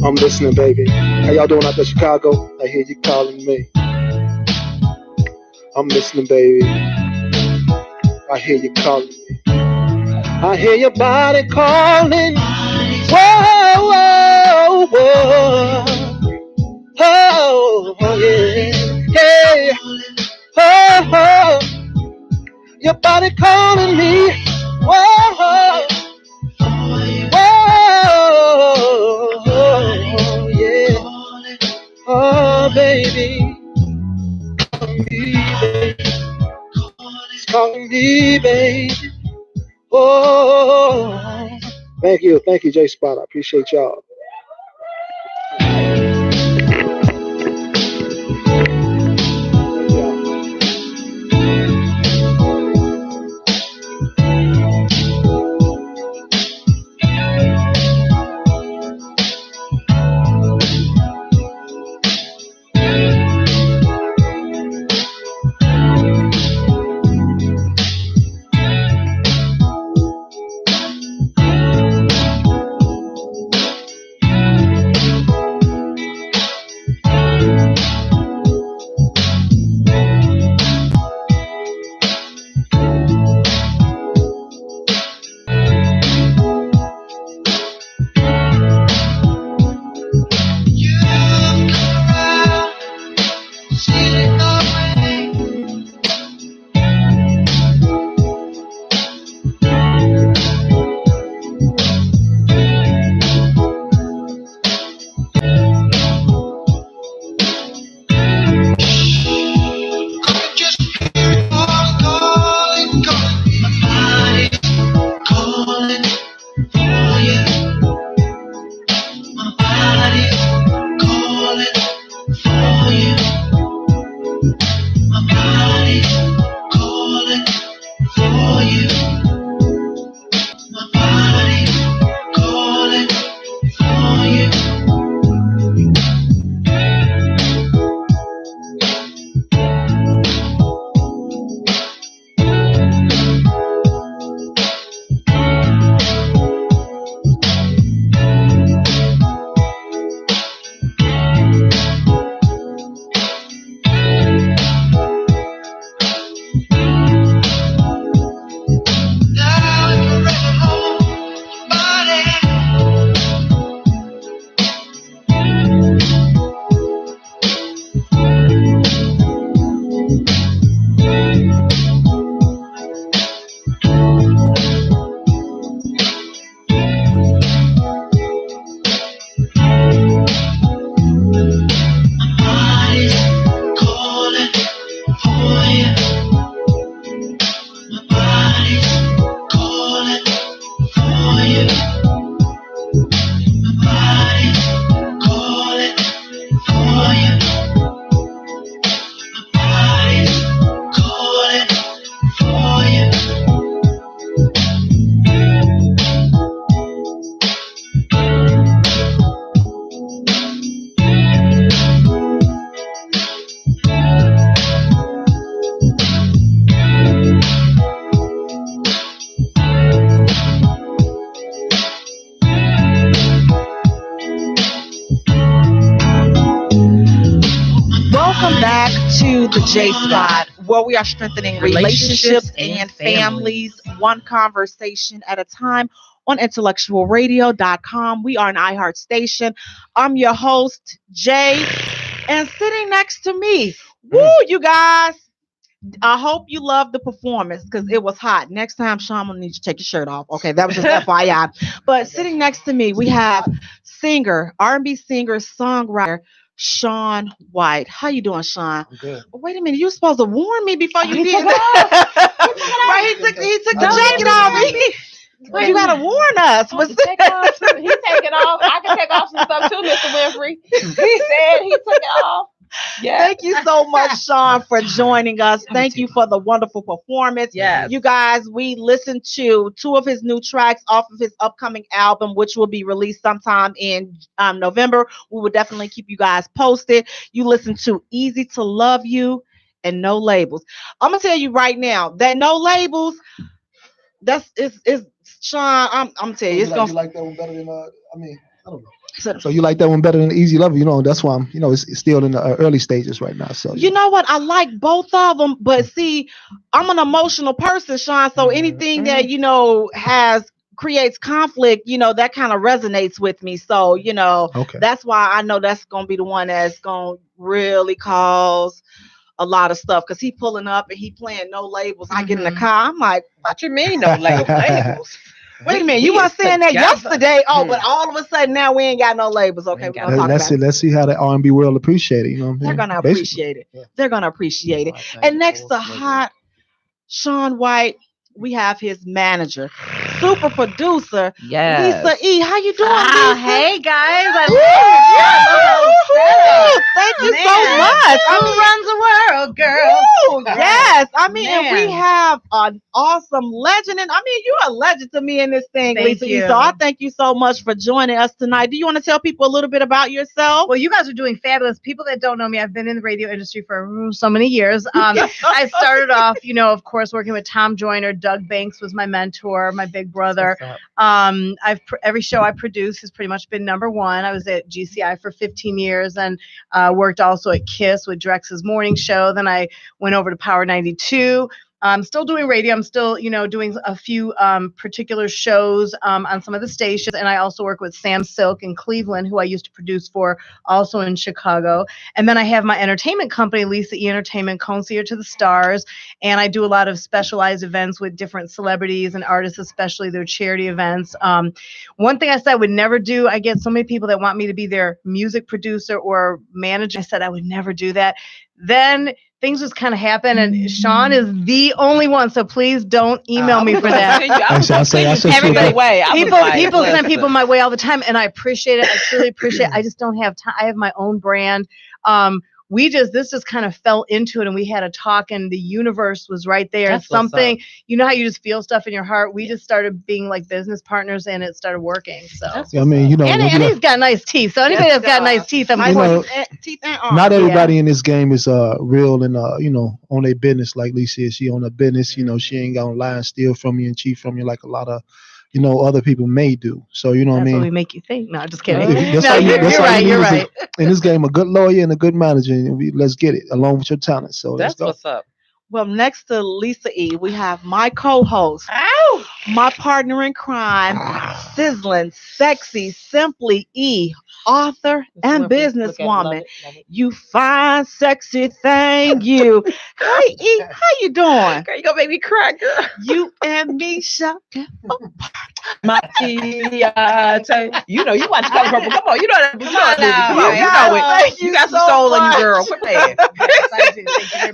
I'm listening, baby. How y'all doing out there, Chicago? I hear you calling me. I'm listening, baby. I hear you calling me. I hear your body calling. Whoa, whoa, whoa. Oh, yeah. Hey. Oh, oh. Your body calling me. Whoa, whoa, yeah. Oh, baby. Calling me, baby. It's calling me, baby. Oh. Thank you, J Spot. I appreciate y'all. back to the J Spot, where we are strengthening relationships and families, one conversation at a time on IntellectualRadio.com. We are an iHeart station. I'm your host, Jay, and sitting next to me, woo, you guys. I hope you love the performance because it was hot. Next time, Sean will need you to take your shirt off. Okay, that was just FYI. But sitting next to me, we have singer, R&B singer, songwriter, Shaun White. How you doing, Sean? I'm good. Wait a minute, you supposed to warn me before you did that. Right, he took the jacket off. You gotta warn us. He take it off. I can take off some stuff too, Mr. Winfrey. He said he took it off. Yes. Thank you so much, Sean, for joining us. Thank you for the wonderful performance. Yes. You guys, we listened to 2 of his new tracks off of his upcoming album, which will be released sometime in November. We will definitely keep you guys posted. You listened to Easy to Love You and No Labels. I'm going to tell you right now that No Labels, that's Sean, I'm telling you, it's going to... You like that one better than, I don't know. So you like that one better than Easy Love? That's why I'm, it's still in the early stages right now. So you know what? I like both of them, but see, I'm an emotional person, Sean. So anything that creates conflict, that kind of resonates with me. So that's why I know that's gonna be the one that's gonna really cause a lot of stuff. Because he pulling up and he playing No Labels. I get in the car, I'm like, what you mean No Labels? Wait a minute, you weren't saying that yesterday. Oh, but all of a sudden now we ain't got no labels. Okay, we're gonna talk about it. Let's see how the R&B world appreciate it. They're gonna appreciate it. Yeah. They're gonna appreciate it. And next to hot Shaun White, we have his manager, super producer, Lisa E. How you doing, Lisa? Hey guys, thank you so much. Who runs the world, girl? Yes, and we have an awesome legend, and you're a legend to me in this thing, Thank Lisa you. E. So I thank you so much for joining us tonight. Do you want to tell people a little bit about yourself? Well, you guys are doing fabulous. People that don't know me, I've been in the radio industry for so many years. I started off, of course, working with Tom Joyner. Doug Banks was my mentor, my big brother. Every show I produce has pretty much been number one. I was at GCI for 15 years and worked also at KISS with Drex's morning show. Then I went over to Power 92. I'm still doing radio. I'm still, doing a few particular shows on some of the stations. And I also work with Sam Silk in Cleveland, who I used to produce for, also in Chicago. And then I have my entertainment company, Lisa E. Entertainment, Concierge to the Stars. And I do a lot of specialized events with different celebrities and artists, especially their charity events. One thing I said I would never do, I get so many people that want me to be their music producer or manager. I said I would never do that. Then things just kind of happen, and Sean is the only one. So please don't email me for that. People send people my way all the time, and I appreciate it. I truly appreciate it. I just don't have time. I have my own brand. This just kind of fell into it, and we had a talk, and the universe was right there. That's something, how you just feel stuff in your heart. We just started being like business partners, and it started working. So and he's got nice teeth. So anybody that's got nice teeth, teeth and arms. Not everybody in this game is real and on their business like Lisa is. She on her business. She ain't gonna lie and steal from you and cheat from you like a lot of other people may do. So that's what we make you think. No, just kidding. You're right. In this game, a good lawyer and a good manager, and let's get it along with your talent. So that's what's up. Well, next to Lisa E., we have my co-host, my partner in crime, sizzling, sexy, Simply E., author and businesswoman. Love it. You fine, sexy thing, you. Hey, E., how you doing? Girl, you gonna make me cry, girl. You and me shall get My Tiata. You watch Color Purple. Come on, you know that. You know it. You got some soul in you, girl. Quit playing.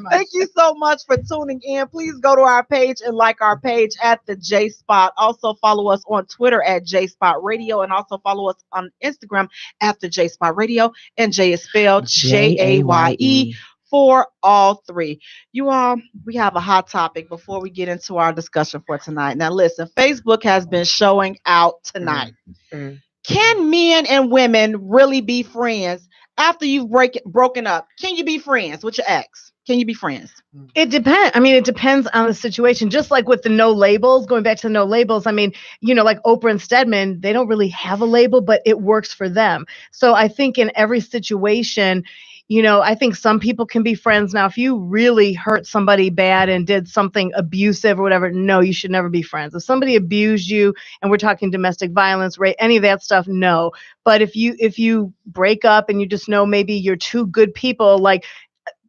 Thank you so much for tuning in. Please go to our page and like our page at the J Spot. Also follow us on Twitter at J Spot Radio, and also follow us on Instagram at the J Spot Radio. And Jay is spelled Jaye for all three. You all, we have a hot topic before we get into our discussion for tonight. Now listen, Facebook has been showing out tonight. Can men and women really be friends after you've broken up? Can you be friends with your ex? Can you be friends? It depends. It depends on the situation. Just like with the no labels, going back to the no labels, like Oprah and Stedman, they don't really have a label, but it works for them. So I think in every situation, I think some people can be friends. Now, if you really hurt somebody bad and did something abusive or whatever, no, you should never be friends. If somebody abused you, and we're talking domestic violence, rape, any of that stuff, no. But if you break up and you just know maybe you're two good people, like,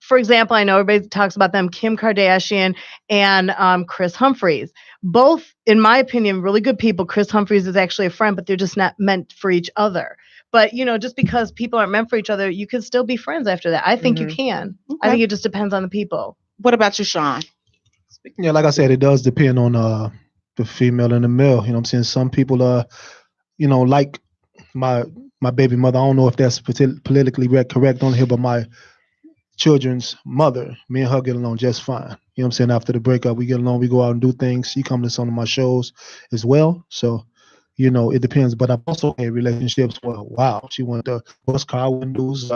for example, I know everybody talks about them, Kim Kardashian and Chris Humphries. Both, in my opinion, really good people. Chris Humphries is actually a friend, but they're just not meant for each other. But, just because people aren't meant for each other, you can still be friends after that. I think you can. Okay. I think it just depends on the people. What about you, Sean? Yeah, like I said, it does depend on the female and the male. You know what I'm saying? Some people like my baby mother. I don't know if that's politically correct on here, but my children's mother, me and her get along just fine. You know what I'm saying? After the breakup, we get along, we go out and do things. She comes to some of my shows as well. So, it depends. But I've also had relationships where, wow, she went to bust car windows,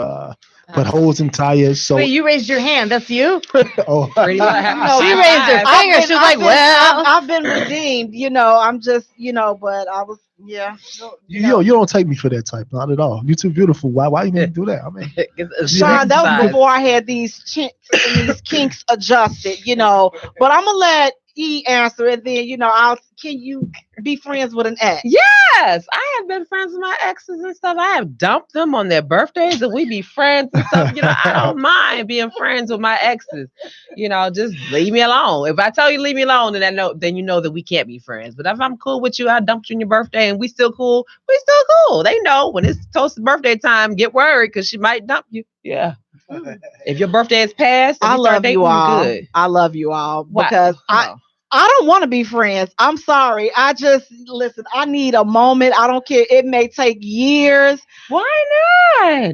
put holes in tires. So wait, you raised your hand. That's you? Oh, she raised her finger. She was like, well. I've been redeemed. I'm just, but I was, yeah. You don't take me for that type. Not at all. You're too beautiful. Why you need to do that? I mean, Sean, that was before I had these kinks adjusted, but I'm going to let E answer it. Then, can you be friends with an ex? Yes, I have been friends with my exes and stuff. I have dumped them on their birthdays and we be friends and stuff. I don't mind being friends with my exes. Just leave me alone. If I tell you leave me alone, then you know that we can't be friends. But if I'm cool with you, I dumped you on your birthday and we still cool. They know when it's Toast's birthday time, get worried because she might dump you. Yeah. If your birthday is past, I love you all. Good. I love you all because I don't want to be friends. I'm sorry. I need a moment. I don't care. It may take years. Why not?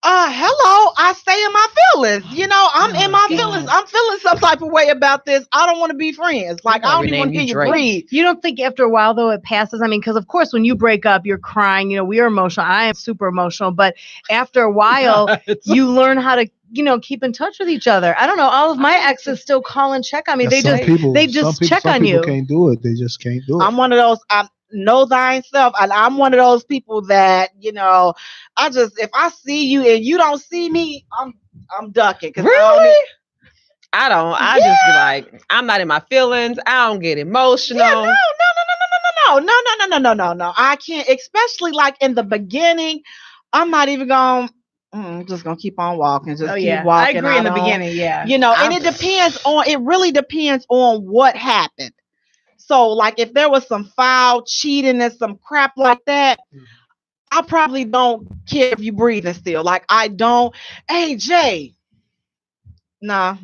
Hello. I stay in my feelings. I'm in my feelings. I'm feeling some type of way about this. I don't want to be friends. Like, I don't even want to hear you breathe. You don't think after a while, though, it passes? I mean, because, of course, when you break up, you're crying. We are emotional. I am super emotional. But after a while, you learn how to keep in touch with each other. I don't know. All of my exes still call and check on me. They just check on you. Some people can't do it. They just can't do it. I'm one of those. Know thyself. And I'm one of those people that, if I see you and you don't see me, I'm ducking. Really? I don't. I just be like, I'm not in my feelings. I don't get emotional. Yeah, no. I can't, especially like in the beginning. I'm not even going. I'm just gonna keep on walking. Just keep walking. I agree in the beginning. Yeah. And it really depends on what happened. So, like, if there was some foul cheating and some crap like that, I probably don't care if you breathing still. Like, I don't. Hey, Jay. Nah.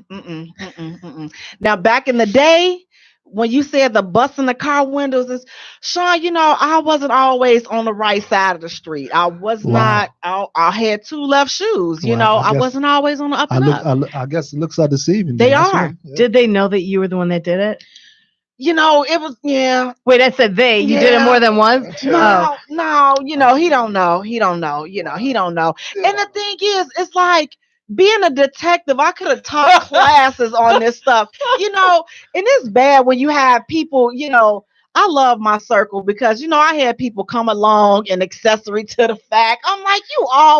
Now, back in the day, when you said the busting the car windows, is Sean, I wasn't always on the right side of the street. I was not. I had two left shoes. I wasn't always on the up and up. I guess it looks like deceiving. They are. Yeah. Did they know that you were the one that did it? It was, yeah. Wait, I said they. You did it more than once? No, he don't know. He don't know. He don't know. Yeah. And the thing is, it's like being a detective, I could have taught classes on this stuff, and it's bad when you have people, I love my circle because, I had people come along and accessory to the fact. I'm like,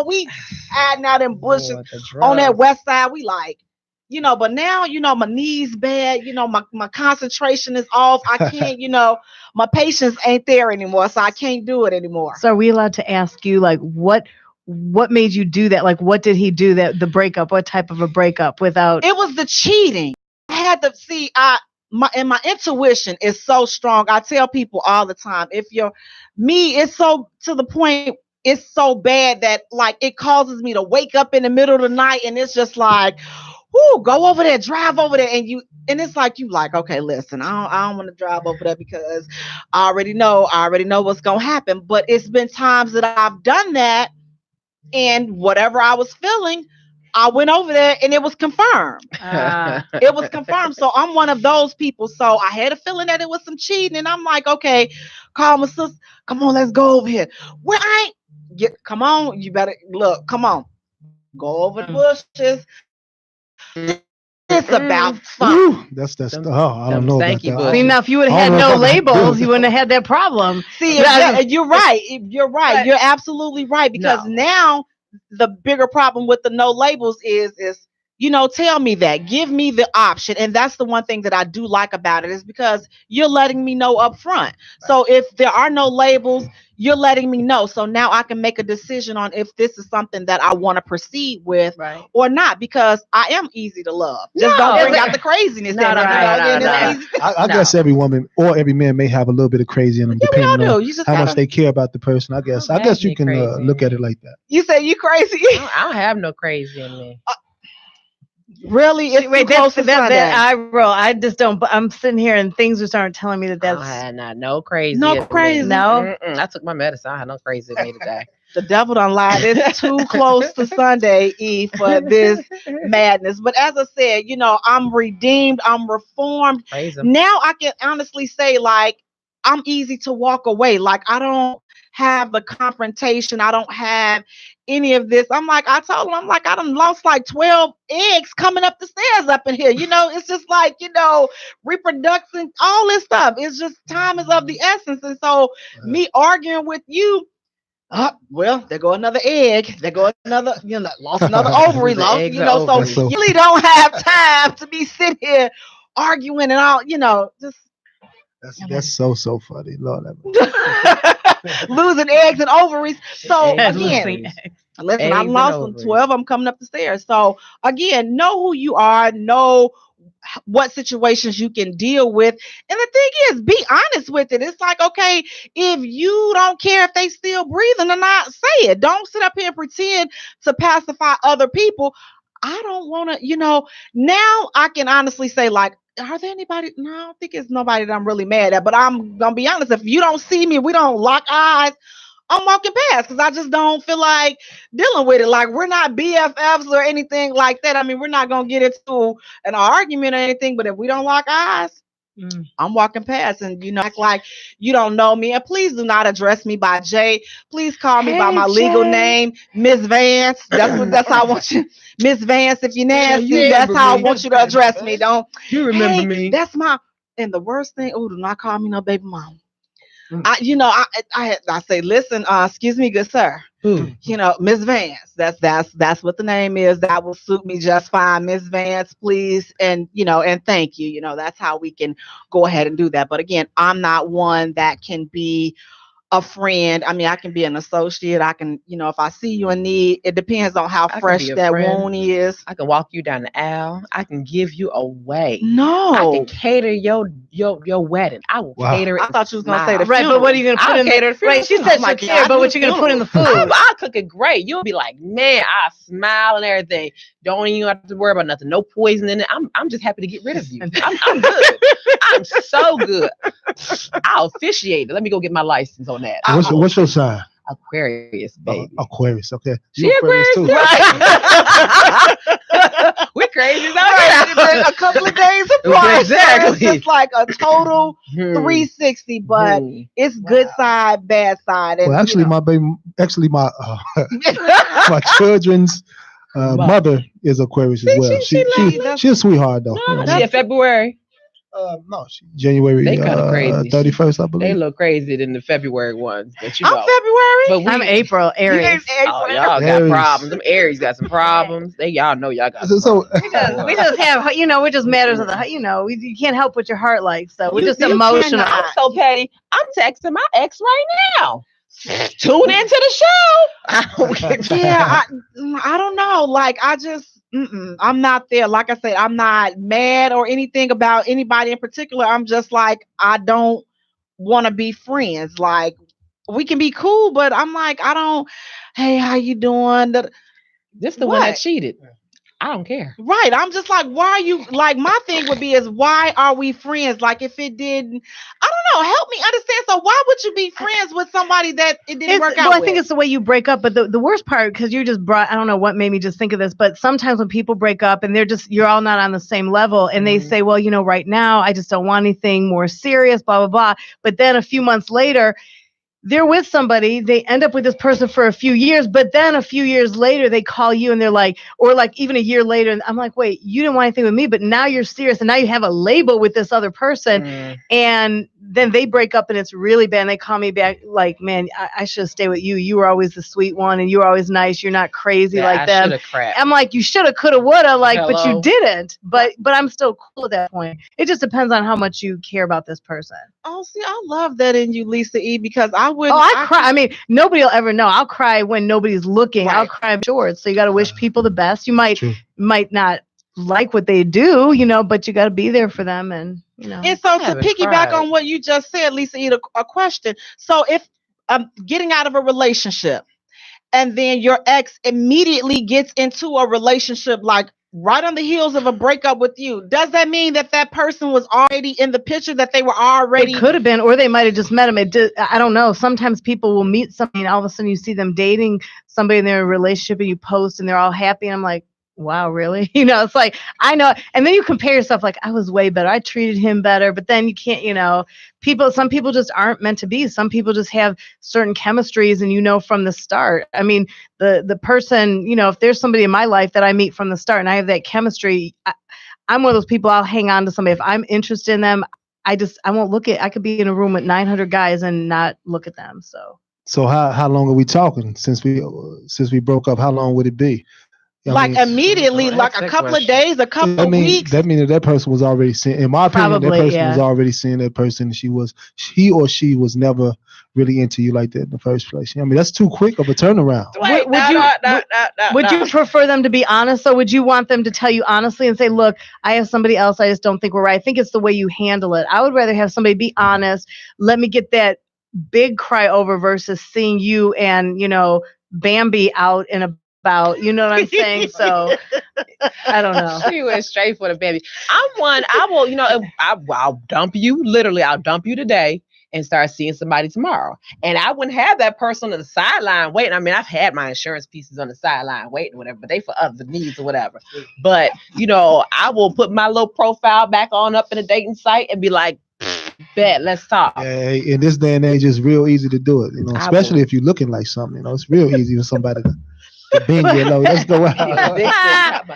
we hiding out in bushes on that west side. We like, but now, my knees bad, my concentration is off. I can't, my patience ain't there anymore. So I can't do it anymore. So are we allowed to ask you, like, what made you do that? Like, what did he do the breakup? What type of a breakup without? It was the cheating. I had to see, my intuition is so strong. I tell people all the time, it's so to the point, it's so bad that like, it causes me to wake up in the middle of the night and it's just like, go over there, drive over there. And it's like, okay, listen, I don't want to drive over there because I already know what's going to happen. But it's been times that I've done that and whatever I was feeling, I went over there and it was confirmed. It was confirmed. So I'm one of those people. So I had a feeling that it was some cheating and I'm like, okay, call my sister. Come on, let's go over here. Come on. You better look, come on, go over the bushes. It's about fun. That's I don't know about that. I mean, now if you would have had no labels, you wouldn't have had that problem. See, you're right. You're right. You're absolutely right because now the bigger problem with the no labels is tell me that. Give me the option. And that's the one thing that I do like about it is because you're letting me know up front. So if there are no labels, you're letting me know. So now I can make a decision on if this is something that I want to proceed with or not, because I am easy to love. Just don't bring out the craziness. I guess every woman or every man may have a little bit of crazy in them, depending on how much they care about the person. I guess you can look at it like that. You say you crazy? I don't have no crazy in me. Really? It's wait, that's that eye roll. I just don't. I'm sitting here and things just aren't telling me that's. I had no crazy. No crazy. No. I took my medicine. I had no crazy in me today. The devil done lied. It's too close to Sunday Eve for this madness. But as I said, I'm redeemed. I'm reformed. Now I can honestly say, like, I'm easy to walk away. Like, I don't have the confrontation. I don't have any of this. I told him, I done lost like 12 eggs coming up the stairs up in here. It's just like, reproduction, all this stuff. It's just time is of the essence. And so me arguing with you, well, there go another egg. There go another, lost another ovary. So you really don't have time to be sitting here arguing and all, just. That's so funny. Lord, losing eggs and ovaries. So again, listen, I lost them 12. I'm coming up the stairs. So again, know who you are. Know what situations you can deal with. And the thing is, be honest with it. It's like, okay, if you don't care if they still breathing or not, say it. Don't sit up here and pretend to pacify other people. I don't want to, now I can honestly say, like, are there anybody? No, I don't think it's nobody that I'm really mad at, but I'm going to be honest. If you don't see me, we don't lock eyes, I'm walking past because I just don't feel like dealing with it. Like, we're not BFFs or anything like that. I mean, we're not going to get into an argument or anything, but if we don't lock eyes, I'm walking past, and act like you don't know me. And please do not address me by Jaye. Please call me by my legal name, Miss Vance. That's how I want you, Miss Vance. If you're nasty, that's how I want you to address me. Don't you remember me? That's my. And the worst thing, do not call me no baby mama. I say, listen, excuse me, good sir. Miss Vance. That's what the name is. That will suit me just fine, Miss Vance, please. And and thank you. That's how we can go ahead and do that. But again, I'm not one that can be a friend. I mean, I can be an associate. I can, if I see you in need, it depends on how fresh that wound is. I can walk you down the aisle. I can give you away. No. I can cater your wedding. I will cater it. I thought you was going to say the right, funeral. but what are you going to put in cater the right? She said she'll care, but what you going to put in the food? I'll cook it great. You'll be like, man, I smile and everything. Don't even have to worry about nothing. No poison in it. I'm just happy to get rid of you. I'm good. I'm so good. I'll officiate it. Let me go get my license on that. What's your sign? Aquarius, baby. Aquarius, okay. She Aquarius too. Right. We're crazy. Right. A couple of days apart. Exactly. It's just like a total 360, but it's good side, bad side. And, well, actually, my my children's mother is Aquarius as well. She's a sweetheart though. No, she in February. No, January. They kind of crazy. 31st, I believe. They look crazier than the February ones, but I'm February. But I'm April. Aries. Oh, y'all got problems. Them Aries got some problems. Y'all know y'all got. So we just have, we're just matters of the, you can't help what your heart likes. So we're just emotional. I'm so petty. I'm texting my ex right now. Tune into the show. Yeah, I don't know. Like, I just. I'm not there. Like I said, I'm not mad or anything about anybody in particular. I'm just like, I don't want to be friends. Like, we can be cool, but I'm like, hey, how you doing? This the one that cheated. I don't care. Right. I'm just like, why are you, like, my thing would be is, why are we friends? Like, if it didn't, I don't know, help me understand. So why would you be friends with somebody that it didn't work out with? I think it's the way you break up. But the worst part, because you just brought, I don't know what made me just think of this, but sometimes when people break up and you're all not on the same level, and they say, well, right now, I just don't want anything more serious, blah, blah, blah. But then a few months later, they're with somebody, they end up with this person for a few years, but then a few years later, they call you and they're like, or like even a year later, and I'm like, wait, you didn't want anything with me, but now you're serious, and now you have a label with this other person, and then they break up and it's really bad. And they call me back like, man, I should stay with you. You were always the sweet one and you were always nice. You're not crazy like them. I'm like, you shoulda, coulda, woulda, like, but you didn't. But I'm still cool at that point. It just depends on how much you care about this person. Oh, see, I love that in you, Lisa E, because I wouldn't. Oh, I cry. I mean, nobody will ever know. I'll cry when nobody's looking. Right. I'll cry short. So you got to wish people the best. You might not like what they do, but you got to be there for them. And, And so to piggyback on what you just said, Lisa E, a question. So if I'm getting out of a relationship and then your ex immediately gets into a relationship, like right on the heels of a breakup with you, does that mean that person was already in the picture, that they were already? It could have been, or they might have just met him. I don't know. Sometimes people will meet somebody and all of a sudden you see them dating somebody in their relationship and you post and they're all happy. And I'm like, wow, really? It's like, I know. And then you compare yourself like, I was way better. I treated him better. But then you can't, some people just aren't meant to be. Some people just have certain chemistries and from the start. I mean, the person, if there's somebody in my life that I meet from the start and I have that chemistry, I'm one of those people, I'll hang on to somebody. If I'm interested in them, I won't look at, I could be in a room with 900 guys and not look at them. So how long are we talking since we broke up? How long would it be? Immediately, like a couple of days, a couple of weeks. That means that person was already seeing. In my opinion, that person was already seeing that person. He or she was never really into you like that in the first place. I mean, that's too quick of a turnaround. Would you prefer them to be honest? So would you want them to tell you honestly and say, look, I have somebody else. I just don't think we're right. I think it's the way you handle it. I would rather have somebody be honest. Let me get that big cry over versus seeing you and, Bambi out in a about, you know what I'm saying? So I don't know. She went straight for the baby. I'll dump you. Literally, I'll dump you today and start seeing somebody tomorrow. And I wouldn't have that person on the sideline waiting. I mean, I've had my insurance pieces on the sideline waiting, whatever, but they for other needs or whatever. But, I will put my little profile back on up in a dating site and be like, bet, let's talk. Yeah, in this day and age, it's real easy to do it, especially if you're looking like something, it's real easy for somebody to bing you low. Let's go out.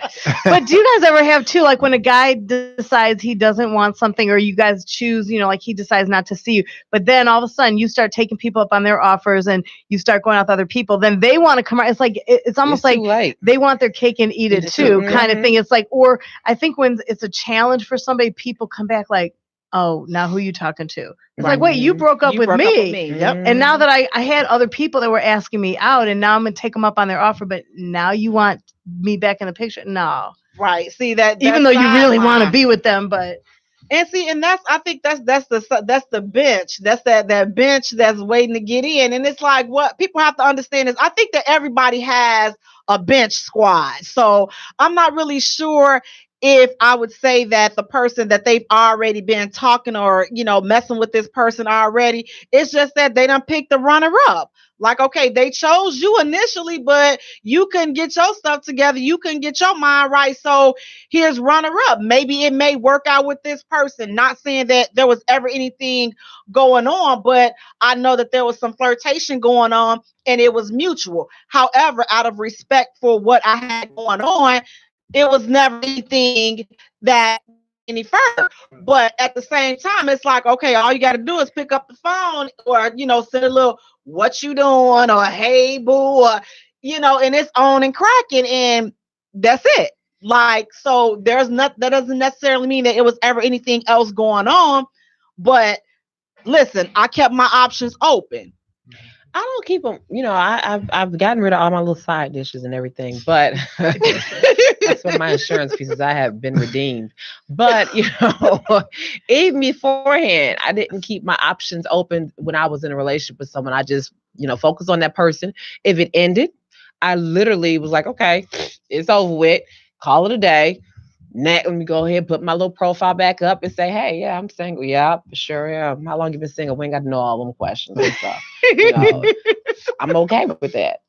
But do you guys ever have too, like when a guy decides he doesn't want something, or you guys choose, like he decides not to see you, but then all of a sudden you start taking people up on their offers and you start going out with other people, then they want to come out. It's like, it's almost like they want their cake and eat it too, kind of thing. It's like, or I think when it's a challenge for somebody, people come back like, oh, now who are you talking to? It's like, wait, you broke up with me. Yep. And now that I had other people that were asking me out, and now I'm going to take them up on their offer, but now you want me back in the picture? No. Right. See that, even though you really want to be with them, but. And see, and I think that's the bench. That's that bench that's waiting to get in. And it's like, what people have to understand is I think that everybody has a bench squad. So I'm not really sure if I would say that the person that they've already been talking or, messing with this person already, it's just that they done picked the runner up. Like, okay, they chose you initially, but you couldn't get your stuff together. You couldn't get your mind right. So here's runner up. Maybe it may work out with this person. Not saying that there was ever anything going on, but I know that there was some flirtation going on and it was mutual. However, out of respect for what I had going on, it was never anything that any further. But at the same time, it's like, okay, all you got to do is pick up the phone or, send a little, what you doing? Or, hey, boo, or, and it's on and cracking. And that's it. Like, so that doesn't necessarily mean that it was ever anything else going on. But listen, I kept my options open. I don't keep them, I've gotten rid of all my little side dishes and everything, but that's what my insurance pieces, I have been redeemed. But, even beforehand, I didn't keep my options open when I was in a relationship with someone. I just, focused on that person. If it ended, I literally was like, okay, it's over with. Call it a day. Next, let me go ahead and put my little profile back up and say, hey, yeah, I'm single. Yeah, sure am. How long you been single? We ain't got to know all them questions and stuff. I'm okay with that.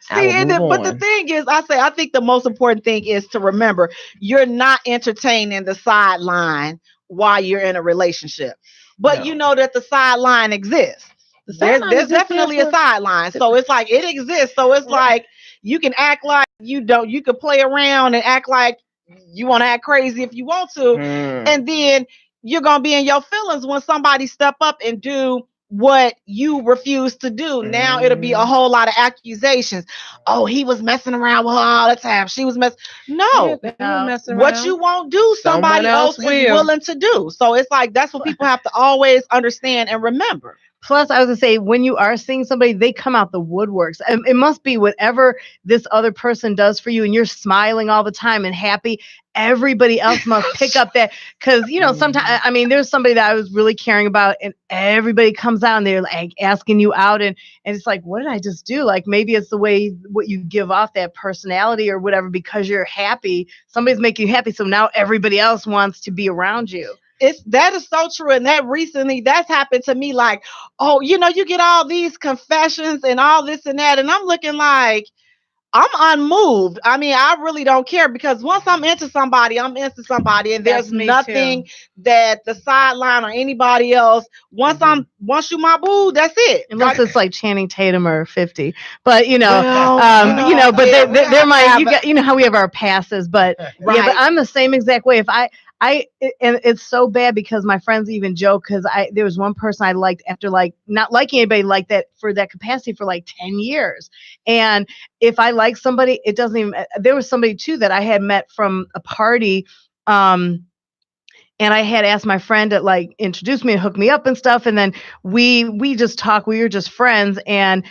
See, but the thing is, I think the most important thing is to remember you're not entertaining the sideline while you're in a relationship. But you know that the sideline exists. There's definitely a sideline. So it's like it exists. So it's like you can act like you don't. You can play around and act like you want to act crazy if you want to. And then you're going to be in your feelings when somebody step up and do what you refuse to do. Now it'll be a whole lot of accusations. Oh, he was messing around with her all the time. She was messing. No. What you won't do, somebody else is willing to do. So it's like, that's what people have to always understand and remember. Plus, I was going to say, when you are seeing somebody, they come out the woodworks. It must be whatever this other person does for you, and you're smiling all the time and happy. Everybody else must pick up that, because, sometimes, I mean, there's somebody that I was really caring about, and everybody comes out and they're like asking you out, and it's like, what did I just do? Like, maybe it's the way what you give off, that personality or whatever, because you're happy. Somebody's making you happy, so now everybody else wants to be around you. That is so true. And that's happened to me. Like, oh, you get all these confessions and all this and that. And I'm looking like, I'm unmoved. I mean, I really don't care, because once I'm into somebody, I'm into somebody, and there's nothing that the sideline or anybody else. Once you my boo, that's it. Unless it's like Channing Tatum or 50, but but they're my. You know how we have our passes, but right. Yeah, but I'm the same exact way. If and it's so bad, because my friends even joke, because there was one person I liked after like not liking anybody like that for that capacity for like 10 years. And if I like somebody, it doesn't even, there was somebody too that I had met from a party. And I had asked my friend to like introduce me and hook me up and stuff. And then we just talked, we were just friends. And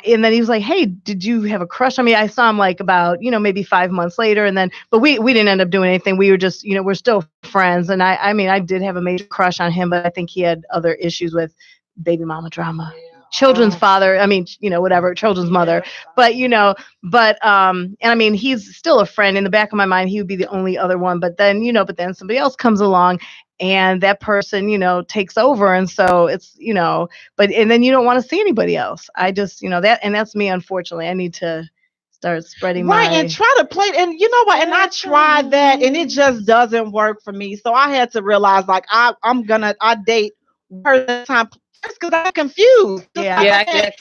then he was like, hey, did you have a crush on me? I saw him like about, maybe 5 months later. And then, but we didn't end up doing anything. We were just, we're still friends. And I mean, I did have a major crush on him, but I think he had other issues with baby mama drama. Children's father, I mean, whatever, children's mother, but, and I mean, he's still a friend. In the back of my mind, he would be the only other one. But then, then somebody else comes along, and that person, takes over. And so it's, and then you don't want to see anybody else. I just, that, and that's me, unfortunately. I need to start spreading and try to play. And you know what? And I tried that, and it just doesn't work for me. So I had to realize, like, I date her time, because I'm confused. I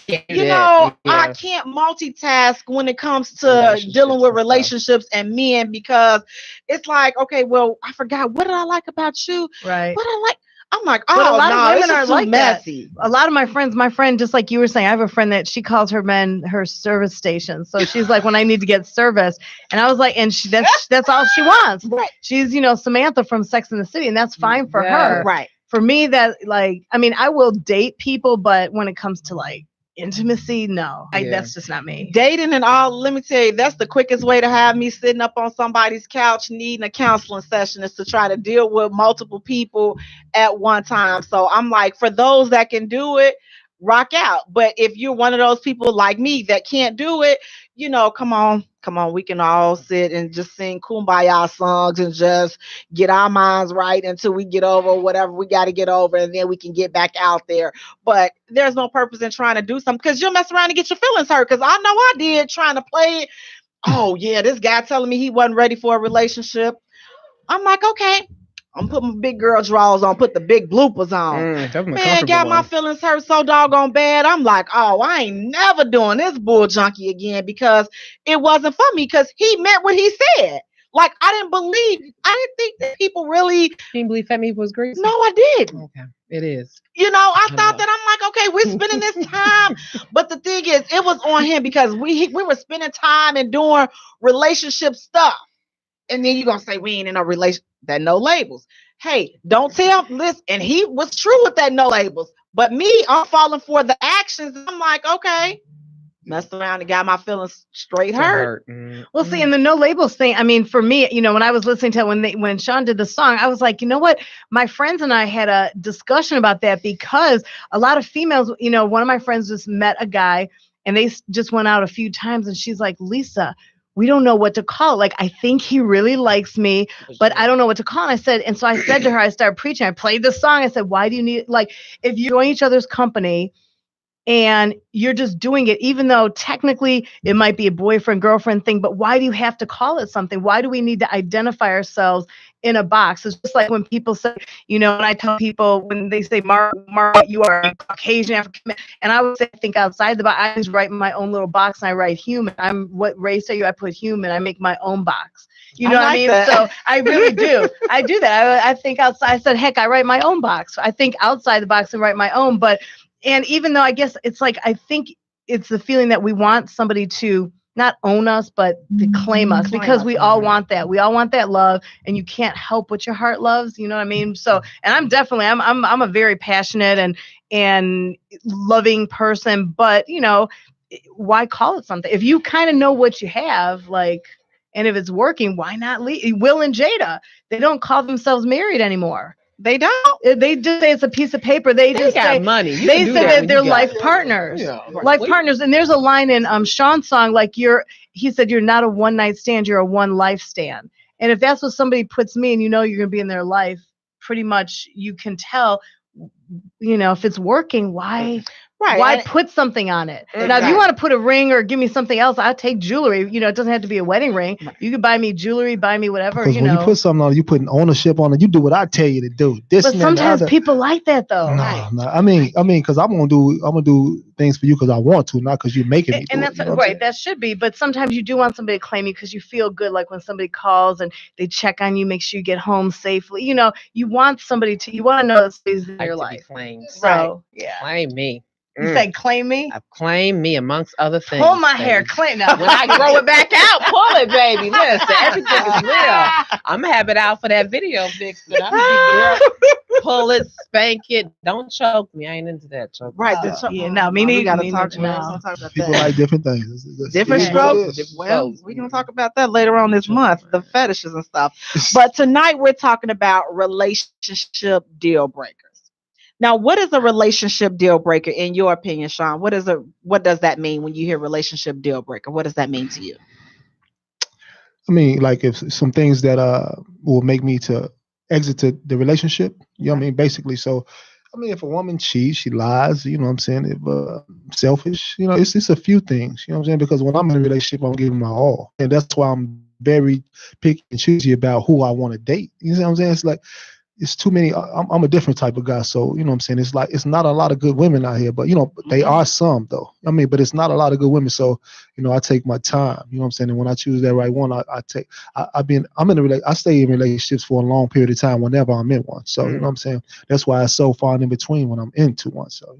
can't multitask when it comes to dealing with relationships and men, because it's like, okay, well, I forgot, what did I like about you? Right. What I like. I'm like, but a lot of women are like messy. That. A lot of my friend, just like you were saying, I have a friend that she calls her men her service station. So she's like, when I need to get service, and I was like, and that's all she wants. Right. She's, Samantha from Sex and the City, and that's fine for her. Right. For me, that, like, I mean, I will date people, but when it comes to like intimacy, no, that's just not me. Dating and all, let me tell you, that's the quickest way to have me sitting up on somebody's couch needing a counseling session, is to try to deal with multiple people at one time. So I'm like, for those that can do it, rock out. But if you're one of those people like me that can't do it, come on, we can all sit and just sing Kumbaya songs and just get our minds right until we get over whatever we got to get over, and then we can get back out there. But there's no purpose in trying to do something, because you'll mess around and get your feelings hurt, because I know I did, trying to play it. Oh, yeah, this guy telling me he wasn't ready for a relationship. I'm like, okay, I'm putting my big girl drawers on, put the big bloopers on. Man, got my feelings hurt so doggone bad. I'm like, oh, I ain't never doing this bull junkie again, because it wasn't for me, because he meant what he said. Like, I didn't think that people really. You didn't believe Fat Meat was greasy? No, I didn't. Okay, it is. I thought that, I'm like, okay, we're spending this time. But the thing is, it was on him, because we were spending time and doing relationship stuff. And then you're going to say, we ain't in a relationship. That no labels. Hey, don't tell this. And he was true with that no labels. But me, I'm falling for the actions. I'm like, okay, messed around and got my feelings straight hurt. Well, see, and the no labels thing, I mean, for me, when I was listening to when Sean did the song, I was like, you know what? My friends and I had a discussion about that, because a lot of females, one of my friends just met a guy, and they just went out a few times, and she's like, Lisa, we don't know what to call it. Like, I think he really likes me, but I don't know what to call it. So I said to her, I started preaching. I played the song. I said, why do you need, like, if you join each other's company, and you're just doing it, even though technically it might be a boyfriend, girlfriend thing. But why do you have to call it something? Why do we need to identify ourselves in a box? It's just like when people say, when I tell people, when they say, Mark, you are Caucasian, African, and I would say, I think outside the box. I just write my own little box, and I write human. What race are you? I put human. I make my own box. You know what I mean? That. So I really do. I do that. I think outside. I said, heck, I write my own box. I think outside the box and write my own. And even though I guess it's like, I think it's the feeling that we want somebody to not own us, but to claim us, because we all want that. We all want that love, and you can't help what your heart loves. You know what I mean? So, and I'm definitely, I'm a very passionate and loving person, but why call it something? If you kind of know what you have, and if it's working, why not leave? Will and Jada, they don't call themselves married anymore. They don't. They just say it's a piece of paper. They just got say money. They say that they're life partners. Yeah. Life partners. And there's a line in Sean's song, he said, you're not a one night stand, you're a one life stand. And if that's what somebody puts me, and you're gonna be in their life, pretty much you can tell, if it's working, why put something on it? Exactly. Now, if you want to put a ring or give me something else, I'll take jewelry. It doesn't have to be a wedding ring. You can buy me jewelry, buy me whatever. Because when you put something on it, you put an ownership on it. You do what I tell you to do. But sometimes people like that, though. No. I mean, because I'm gonna do things for you because I want to, not because you're making me. And that's right. That should be. But sometimes you do want somebody to claim you because you feel good, like when somebody calls and they check on you, make sure you get home safely. You want somebody to. You want to know that somebody's in your life. Claimed. So yeah, claim me. You say claim me? I've claimed me amongst other things. Pull my hair, claim now. When I grow it back out, pull it, baby. Listen, everything is real. I'm gonna have it out for that video, Vixen. I'm gonna be pull it, spank it. Don't choke me. I ain't into that choke. Right. Me neither. We gotta talk about people that. like different things. Different strokes. Well, we're gonna talk about that later on this month, the fetishes and stuff. But tonight we're talking about relationship deal breakers. Now, what is a relationship deal breaker in your opinion, Sean? What does that mean when you hear relationship deal breaker? What does that mean to you? I mean, like if some things that will make me to exit the relationship, you know what I mean? Basically, so I mean, if a woman cheats, she lies, you know what I'm saying? If selfish, it's a few things, you know what I'm saying? Because when I'm in a relationship, I'm giving my all. And that's why I'm very picky and choosy about who I want to date. You know what I'm saying? It's like, it's too many. I'm a different type of guy. So, you know what I'm saying? It's like, it's not a lot of good women out here, but, they are some though. I mean, but it's not a lot of good women. So, I take my time, you know what I'm saying? And when I choose that right one, I stay in relationships for a long period of time whenever I'm in one. So, you know what I'm saying? That's why it's so far in between when I'm into one. So,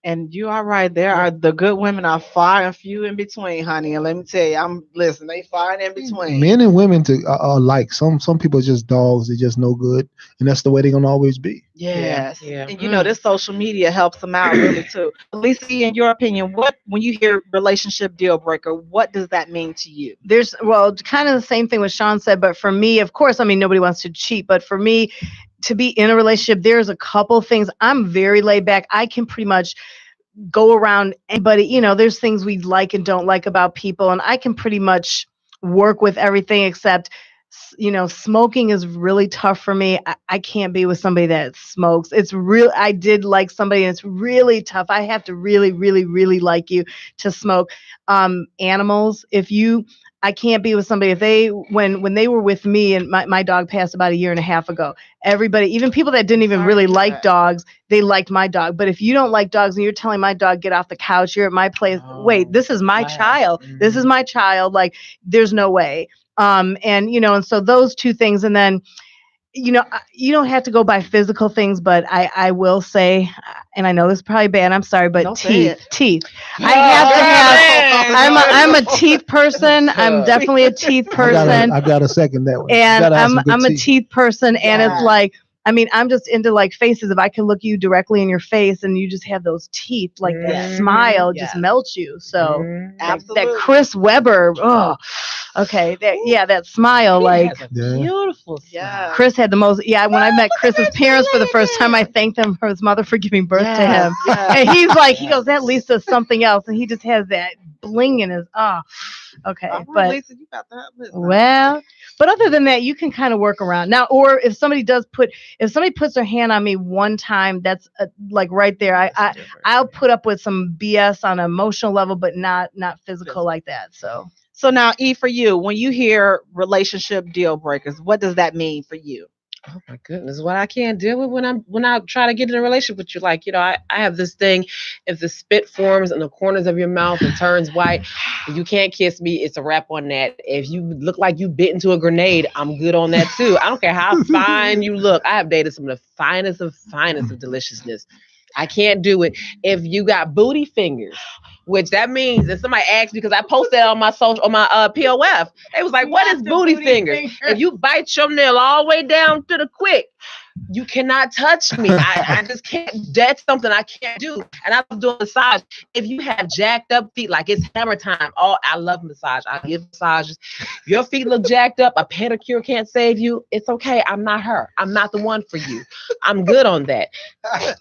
And you are right. There are the good women are far and few in between, honey. And let me tell you, they far and in between. Men and women are like some people are just dogs. They're just no good, and that's the way they're gonna always be. Yes. Yeah. And this social media helps them out really too. Lisa, in your opinion, when you hear relationship deal breaker, what does that mean to you? There's kind of the same thing what Sean said, but for me, of course, I mean, nobody wants to cheat, but for me, to be in a relationship, there's a couple things. I'm very laid back. I can pretty much go around anybody. There's things we like and don't like about people, and I can pretty much work with everything except, smoking is really tough for me. I can't be with somebody that smokes. It's real. I did like somebody, and it's really tough. I have to really, really, really like you to smoke. Animals, I can't be with somebody when they were with me, and my dog passed about a year and a half ago. Everybody, even people that didn't even really like dogs, they liked my dog. But if you don't like dogs and you're telling my dog, get off the couch, you're at my place. Wait, this is my child. Mm-hmm. This is my child. Like, there's no way. And so those two things. And then, you don't have to go by physical things, but I will say, and I know this is probably bad, I'm sorry, but teeth. I have to have, I'm a teeth person. I'm definitely a teeth person. I got to second that one. And I'm a teeth person. And it's like, I mean, I'm just into like faces. If I can look you directly in your face and you just have those teeth, like that smile just melts you. So that Chris Webber, okay. That smile, beautiful. Yeah. Chris had the most, when I met Chris's parents for the first time, I thanked him for his mother for giving birth to him. And he's like, he goes, that Lisa's something else. And he just has that bling in his, okay. But Lisa, you got that. But other than that, you can kind of work around now. Or if somebody puts their hand on me one time, that's like right there. I'll put up with some BS on an emotional level, but not physical like that. So now, E, for you, when you hear relationship deal breakers, what does that mean for you? Oh my goodness, what I can't deal with when I try to get in a relationship with you. Like, I have this thing. If the spit forms in the corners of your mouth and turns white, you can't kiss me. It's a wrap on that. If you look like you bit into a grenade, I'm good on that too. I don't care how fine you look. I have dated some of the finest of deliciousness. I can't do it. If you got booty fingers, which that means if somebody asked me, because I posted on my POF, they was like, what is booty fingers? If you bite your nail all the way down to the quick, you cannot touch me. I just can't. That's something I can't do. And I was doing massage. If you have jacked up feet, like it's hammer time. Oh, I love massage. I give massages. If your feet look jacked up, a pedicure can't save you. It's okay. I'm not her. I'm not the one for you. I'm good on that.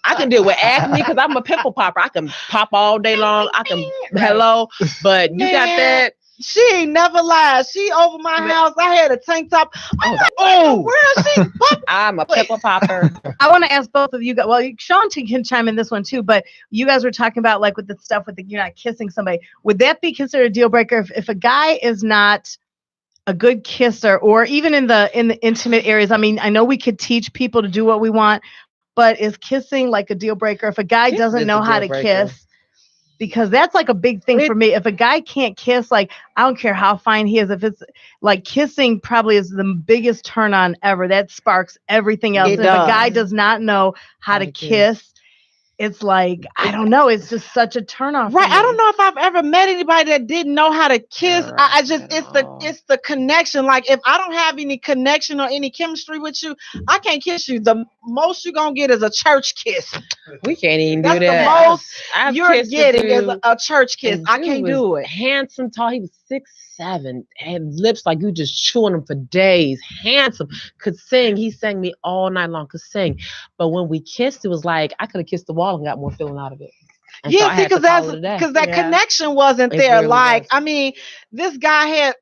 I can deal with acne because I'm a pimple popper. I can pop all day long. I can but you got that. She ain't never lied. She over my house. I had a tank top. Where is she? I'm a pimple popper. I want to ask both of you guys. Well, Sean can chime in this one too. But you guys were talking about like with the stuff with you're not kissing somebody. Would that be considered a deal breaker if a guy is not a good kisser, or even in the intimate areas? I mean, I know we could teach people to do what we want, but is kissing like a deal breaker if a guy doesn't know how to kiss? Because that's like a big thing for me. If a guy can't kiss, like I don't care how fine he is, if it's like kissing probably is the biggest turn on ever. That sparks everything else. If a guy does not know how to kiss, it's like, I don't know. It's just such a turn off. Right. I don't know if I've ever met anybody that didn't know how to kiss. I just, it's the connection. Like if I don't have any connection or any chemistry with you, I can't kiss you. The most you're going to get is a church kiss. We can't even That's do that. The most you're getting is a church kiss. I can't do it. Handsome, tall. He was 6'7", had lips like you just chewing them for days. Handsome, could sing. He sang me all night long, could sing. But when we kissed, it was like I could have kissed the wall and got more feeling out of it. And yeah, because that connection wasn't there. Really like, I mean, this guy had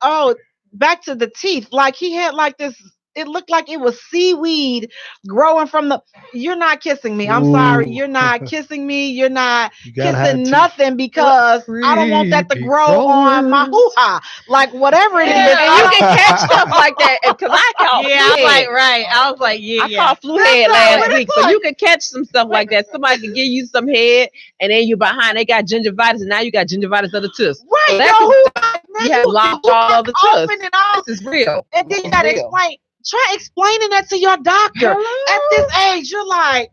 back to the teeth. Like he had like this. It looked like it was seaweed growing from the. You're not kissing me. I'm sorry. You're not kissing me. You're not kissing nothing because I don't want that to grow on my hoo-ha. Like whatever it is. And you can catch stuff like that because I caught. Yeah, I was like, right. I was like, yeah. I caught flu head last week, so you can catch some stuff like that. Somebody can give you some head, and then you behind. They got gingivitis, and now you got gingivitis of the tusk. Right. So that's you have locked all of the tusk. This is real. And then you got to explain. Try explaining that to your doctor. At this age, you're like,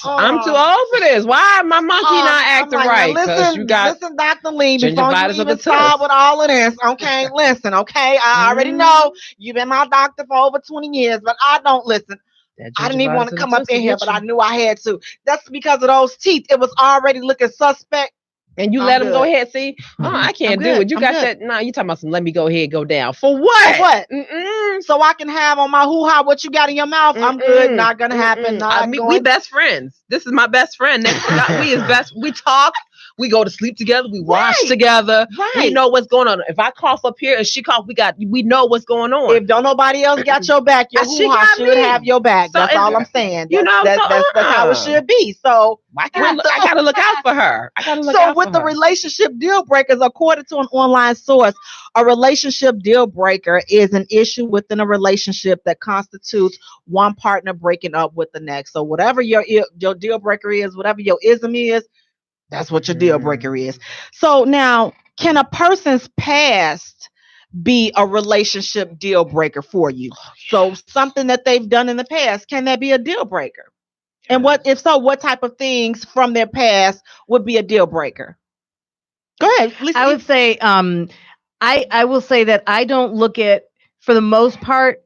I'm too old for this. Why my monkey not acting right? Listen, Dr. Lee, before you even start with all of this, okay? Listen, okay? I already know you've been my doctor for over 20 years, but I don't listen. I didn't even want to come up in here, but I knew I had to. That's because of those teeth. It was already looking suspect. And you let them go ahead, see? I can't do it. You got that. No, you talking about some let me go ahead, go down. For what? For what? So I can have on my hoo-ha what you got in your mouth. I'm good. Not going to happen. We best friends. This is my best friend. We is best. We talk. We go to sleep together. We wash together. Right. We know what's going on. If I cough up here and she cough, we know what's going on. If don't nobody else got your back, your hoo-ha should have your back. So that's all I'm saying. That's how it should be. So I gotta look out for her. So with the relationship deal breakers, according to an online source, a relationship deal breaker is an issue within a relationship that constitutes one partner breaking up with the next. So whatever your deal breaker is, whatever your ism is, that's what your deal breaker is. So now, can a person's past be a relationship deal breaker for you? So something that they've done in the past, can that be a deal breaker? And if so, what type of things from their past would be a deal breaker? Go ahead. I would say, I will say that I don't look at, for the most part,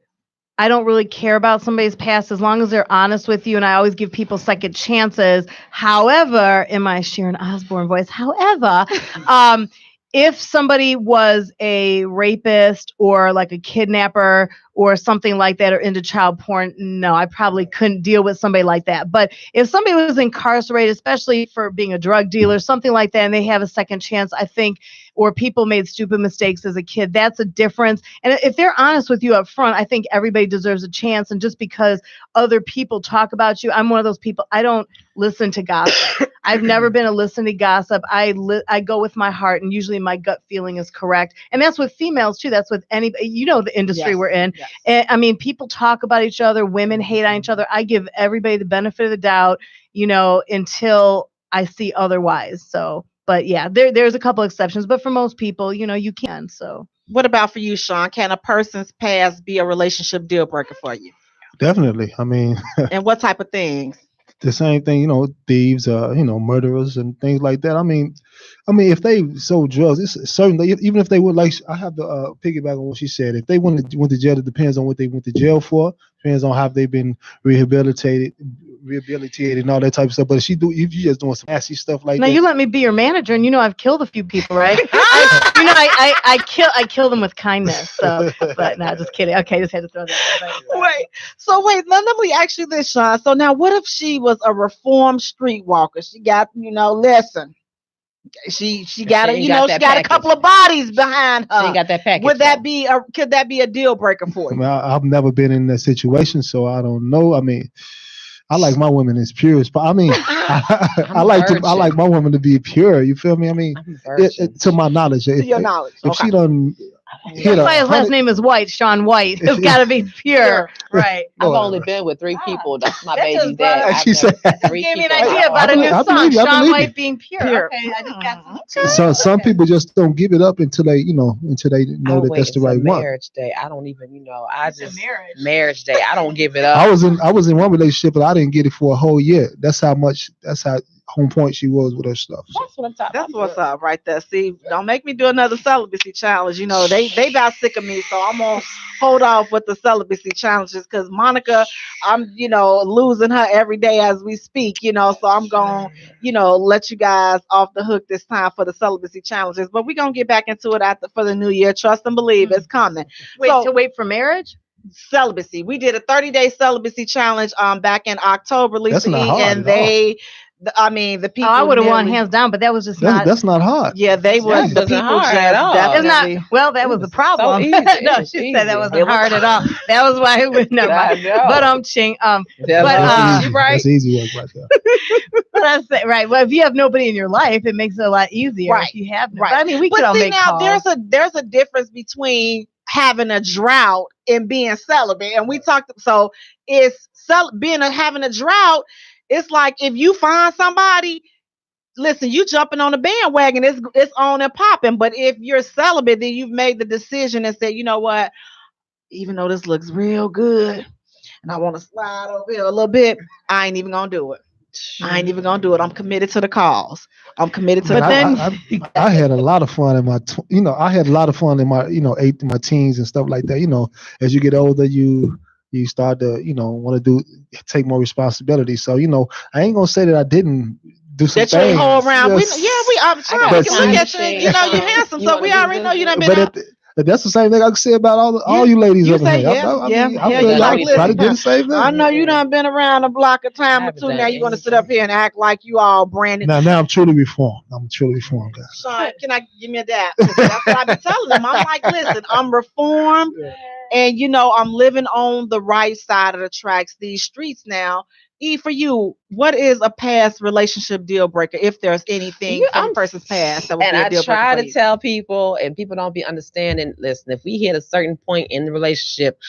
I don't really care about somebody's past as long as they're honest with you. And I always give people second chances. However, in my Sharon Osbourne voice, if somebody was a rapist or like a kidnapper or something like that, or into child porn, no, I probably couldn't deal with somebody like that. But if somebody was incarcerated, especially for being a drug dealer, something like that, and they have a second chance, I think or people made stupid mistakes as a kid. That's a difference. And if they're honest with you up front, I think everybody deserves a chance. And just because other people talk about you, I'm one of those people, I don't listen to gossip. I've never been a listen to gossip. I go with my heart, and usually my gut feeling is correct. And that's with females too. That's with anybody, the industry we're in. Yes. And, I mean, people talk about each other. Women hate on each other. I give everybody the benefit of the doubt, until I see otherwise. So, but yeah, there's a couple exceptions, but for most people, you can. So what about for you, Sean? Can a person's past be a relationship deal breaker for you? Definitely. I mean, and what type of things? The same thing, thieves, murderers and things like that. I mean, if they sold drugs, it's certainly, even if they would, like, I have to piggyback on what she said. If they went to jail, it depends on what they went to jail for. Depends on how they've been rehabilitated and all that type of stuff. But if you just doing some nasty stuff like that. Now you let me be your manager, and I've killed a few people, right? I kill them with kindness. So, but no, just kidding. Okay, just had to throw that. Wait, let me ask you this, Sean. So now, what if she was a reformed streetwalker? She got, listen. She got a couple of bodies behind her. She ain't got that package. Could that be a deal breaker for you? I've never been in that situation, so I don't know. I mean, I like my women as pure as I mean, I like my woman to be pure. You feel me? I mean, to my knowledge. To your knowledge. If she done That's why his last name is White, Sean White. It's got to be pure. Right. I've only been with 3 people. That's my baby's dad. She said, gave me an idea about a new song, Sean White being pure. Okay, I just got some people just don't give it up until they know that that's the right one. Marriage day. I don't even, marriage day. I don't give it up. I was in one relationship, but I didn't get it for a whole year. That's how on point she was with her stuff. So. That's what I'm talking about. That's what's up right there. See, don't make me do another celibacy challenge. They got sick of me, so I'm gonna hold off with the celibacy challenges because Monica, I'm losing her every day as we speak. So I'm gonna let you guys off the hook this time for the celibacy challenges. But we're gonna get back into it for the new year. Trust and believe it's coming. Wait for marriage? Celibacy. We did a 30-day celibacy challenge back in October, Lisa. That's not hard and the people. I would have won hands down, but that was just that's not hard. Yeah, they was the people hard at all. It's not. Well, that was the problem. So no, she said that wasn't hard at all. That was why it was no. But ching. That's easy work right there. That's it, right. Well, if you have nobody in your life, it makes it a lot easier. Right. If you have, right. But, I mean, we could all make calls. There's a difference between having a drought and being celibate, and we talked. So it's having a drought. It's like if you find somebody, listen, you jumping on the bandwagon, it's on and popping. But if you're celibate, then you've made the decision and said, you know what, even though this looks real good and I want to slide over here a little bit, I ain't even gonna do it. I'm committed to the cause. I'm committed to. I had a lot of fun in my, my teens and stuff like that. As you get older, you start to, want to take more responsibility. So, I ain't gonna say that I didn't do some things. That you hold around. I'm sure we can look at you. You're handsome, so we already know you done been out. That's the same thing I can say about all you ladies. You over say here. I did the same thing. I know you done been around a block of time or two. Now you're gonna sit up here and act like you all branded. Now I'm truly reformed. Guys. Sean, can I give me a dab? That's what I be telling them. I'm like, listen, I'm reformed, and I'm living on the right side of the tracks. These streets now. For you, what is a past relationship deal breaker? If there's anything from a person's past that would be a deal breaker. And I try to tell people, and people don't be understanding. Listen, if we hit a certain point in the relationship,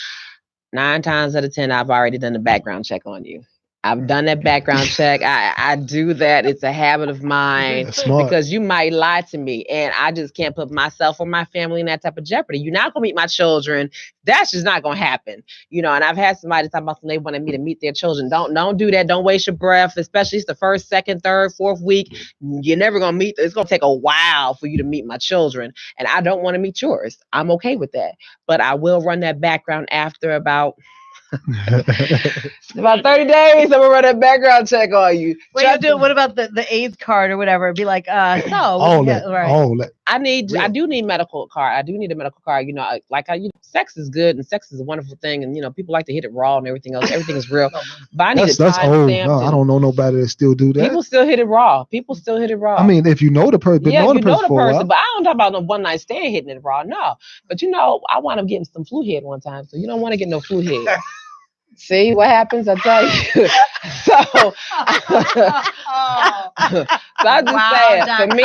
9 times out of 10, I've already done the background check on you. I've done that background check. I do that. It's a habit of mine because you might lie to me and I just can't put myself or my family in that type of jeopardy. You're not going to meet my children. That's just not going to happen. And I've had somebody talk about they wanted me to meet their children. Don't do that. Don't waste your breath, especially it's the first, second, third, fourth week. You're never going to meet. It's going to take a while for you to meet my children. And I don't want to meet yours. I'm okay with that. But I will run that background after about 30 days. I'm gonna run a background check on you. What about the AIDS card or whatever? It'd be like, all that. I do need medical card. I do need a medical card. You know, sex is good and sex is a wonderful thing, and people like to hit it raw and everything else. Everything is real, but I need that's old. No, I don't know nobody that still do that. People still hit it raw. I mean, if you know the person, but I don't talk about no one night stand hitting it raw. No, but I wound up getting some flu head one time, so you don't want to get no flu head. See what happens? I tell you. So I just saying, for me,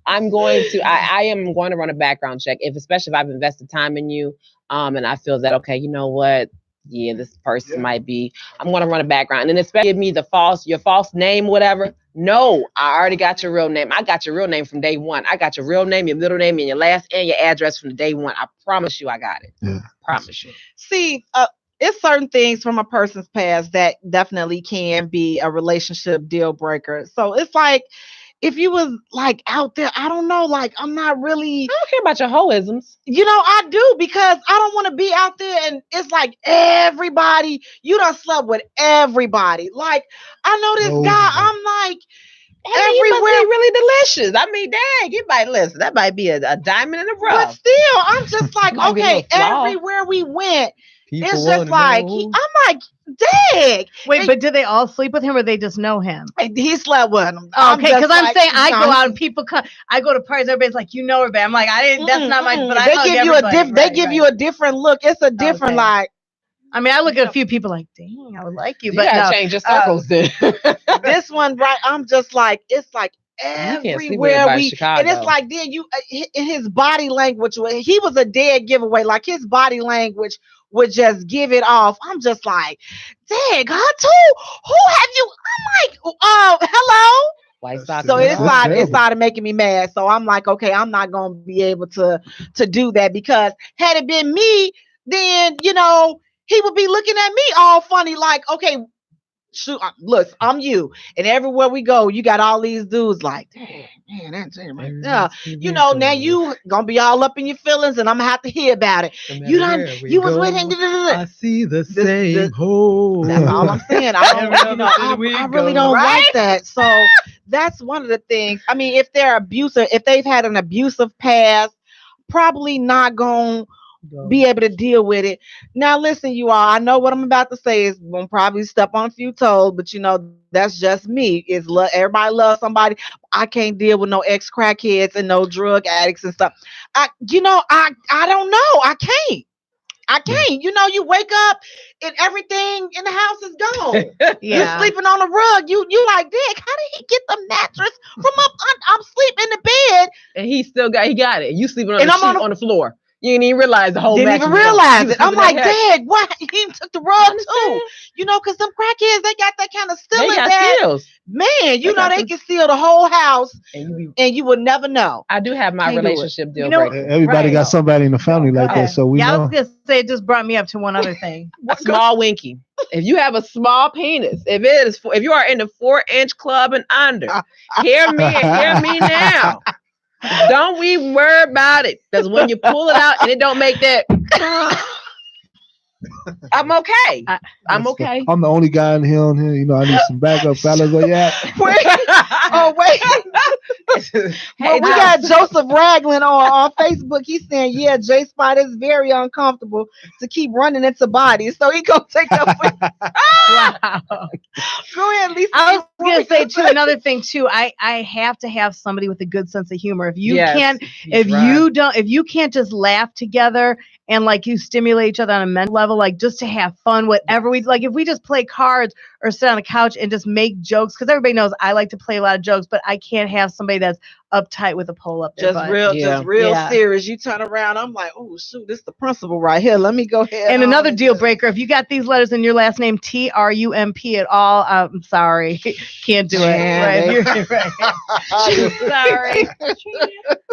I'm going to. I am going to run a background check, especially if I've invested time in you, and I feel that okay, you know what? Yeah, this person might be. I'm going to run a background, and especially give me your false name, whatever. No, I already got your real name. I got your real name from day one. I got your real name, your middle name, and your last and your address from day one. I promise you, I got it. Yeah. Promise you. See, it's certain things from a person's past that definitely can be a relationship deal breaker. So it's like, if you was like out there, I don't know, like I'm not really. I don't care about your hoisms. I do, because I don't want to be out there and it's like everybody, you done slept with everybody. Like I know this guy, I'm like, everywhere. Must be really delicious. I mean, dang, you might listen. That might be a diamond in the rough. But still, I'm just like, okay, everywhere we went. It's just like, I'm like, dang. Wait, but did they all sleep with him or they just know him? He slept with him. Okay, because I'm saying I go out and people come. I go to parties, everybody's like, you know her, babe. I'm like, that's not my. But they give you a give you a different look. It's a different like. I mean, I look at a few people like, dang, I would like you, but you gotta change your circles. Then this one, right? I'm just like, it's like. Everywhere and it's like then in his body language, he was a dead giveaway. Like his body language would just give it off. I'm just like, dang, her too. Who have you? I'm like, hello. White socks. So it started making me mad. So I'm like, okay, I'm not gonna be able to do that, because had it been me, then he would be looking at me all funny, like, okay. Shoot, look, I'm you, and everywhere we go, you got all these dudes like, dang, man, that's right there. Now you gonna be all up in your feelings, and I'm gonna have to hear about it. You was with him. I see the same hole. That's all I'm saying. I really don't like that. So that's one of the things. I mean, if they're abusive, if they've had an abusive past, probably not gonna be able to deal with it. Now listen, you all, I know what I'm about to say is gonna probably step on a few toes, but that's just me. Everybody loves somebody. I can't deal with no ex-crackheads and no drug addicts and stuff. I don't know. I can't. You wake up and everything in the house is gone. You're sleeping on the rug. You like, Dick, how did he get the mattress from up? I'm sleeping in the bed, and he got it. You sleeping on the floor. You didn't even realize the whole. Didn't even realize it. I'm like, Dad, what? He took the rug too. Because them crackheads, they got that kind of stealing. They got skills. Man, they can steal the whole house, and you would never know. I do have my relationship deal breaker. Everybody got somebody in the family like that, so we know. I was gonna say, it just brought me up to one other thing. Small winky. If you have a small penis, if you are in the 4-inch club and under, hear me now. Don't we worry about it, because when you pull it out and it don't make that, I'm okay. I'm okay. I'm the only guy in here. I need some backup, fellas. Where you at? Wait. We got Joseph Ragland on Facebook. He's saying, yeah, J Spot is very uncomfortable to keep running into bodies, so he gonna take up with. Wow. Go ahead, Lisa. I was gonna say too, another thing too. I have to have somebody with a good sense of humor. If you can't, if you can't just laugh together and like you stimulate each other on a mental level, like just to have fun, whatever we like. If we just play cards or sit on the couch and just make jokes, because everybody knows I like to play a lot of jokes, but I can't have somebody that's uptight with a pole up their butt. Just real serious. You turn around, I'm like, oh shoot, this is the principal right here. Let me go ahead. And another deal breaker: if you got these letters in your last name Trump at all, I'm sorry, can't do it. Right. Sorry.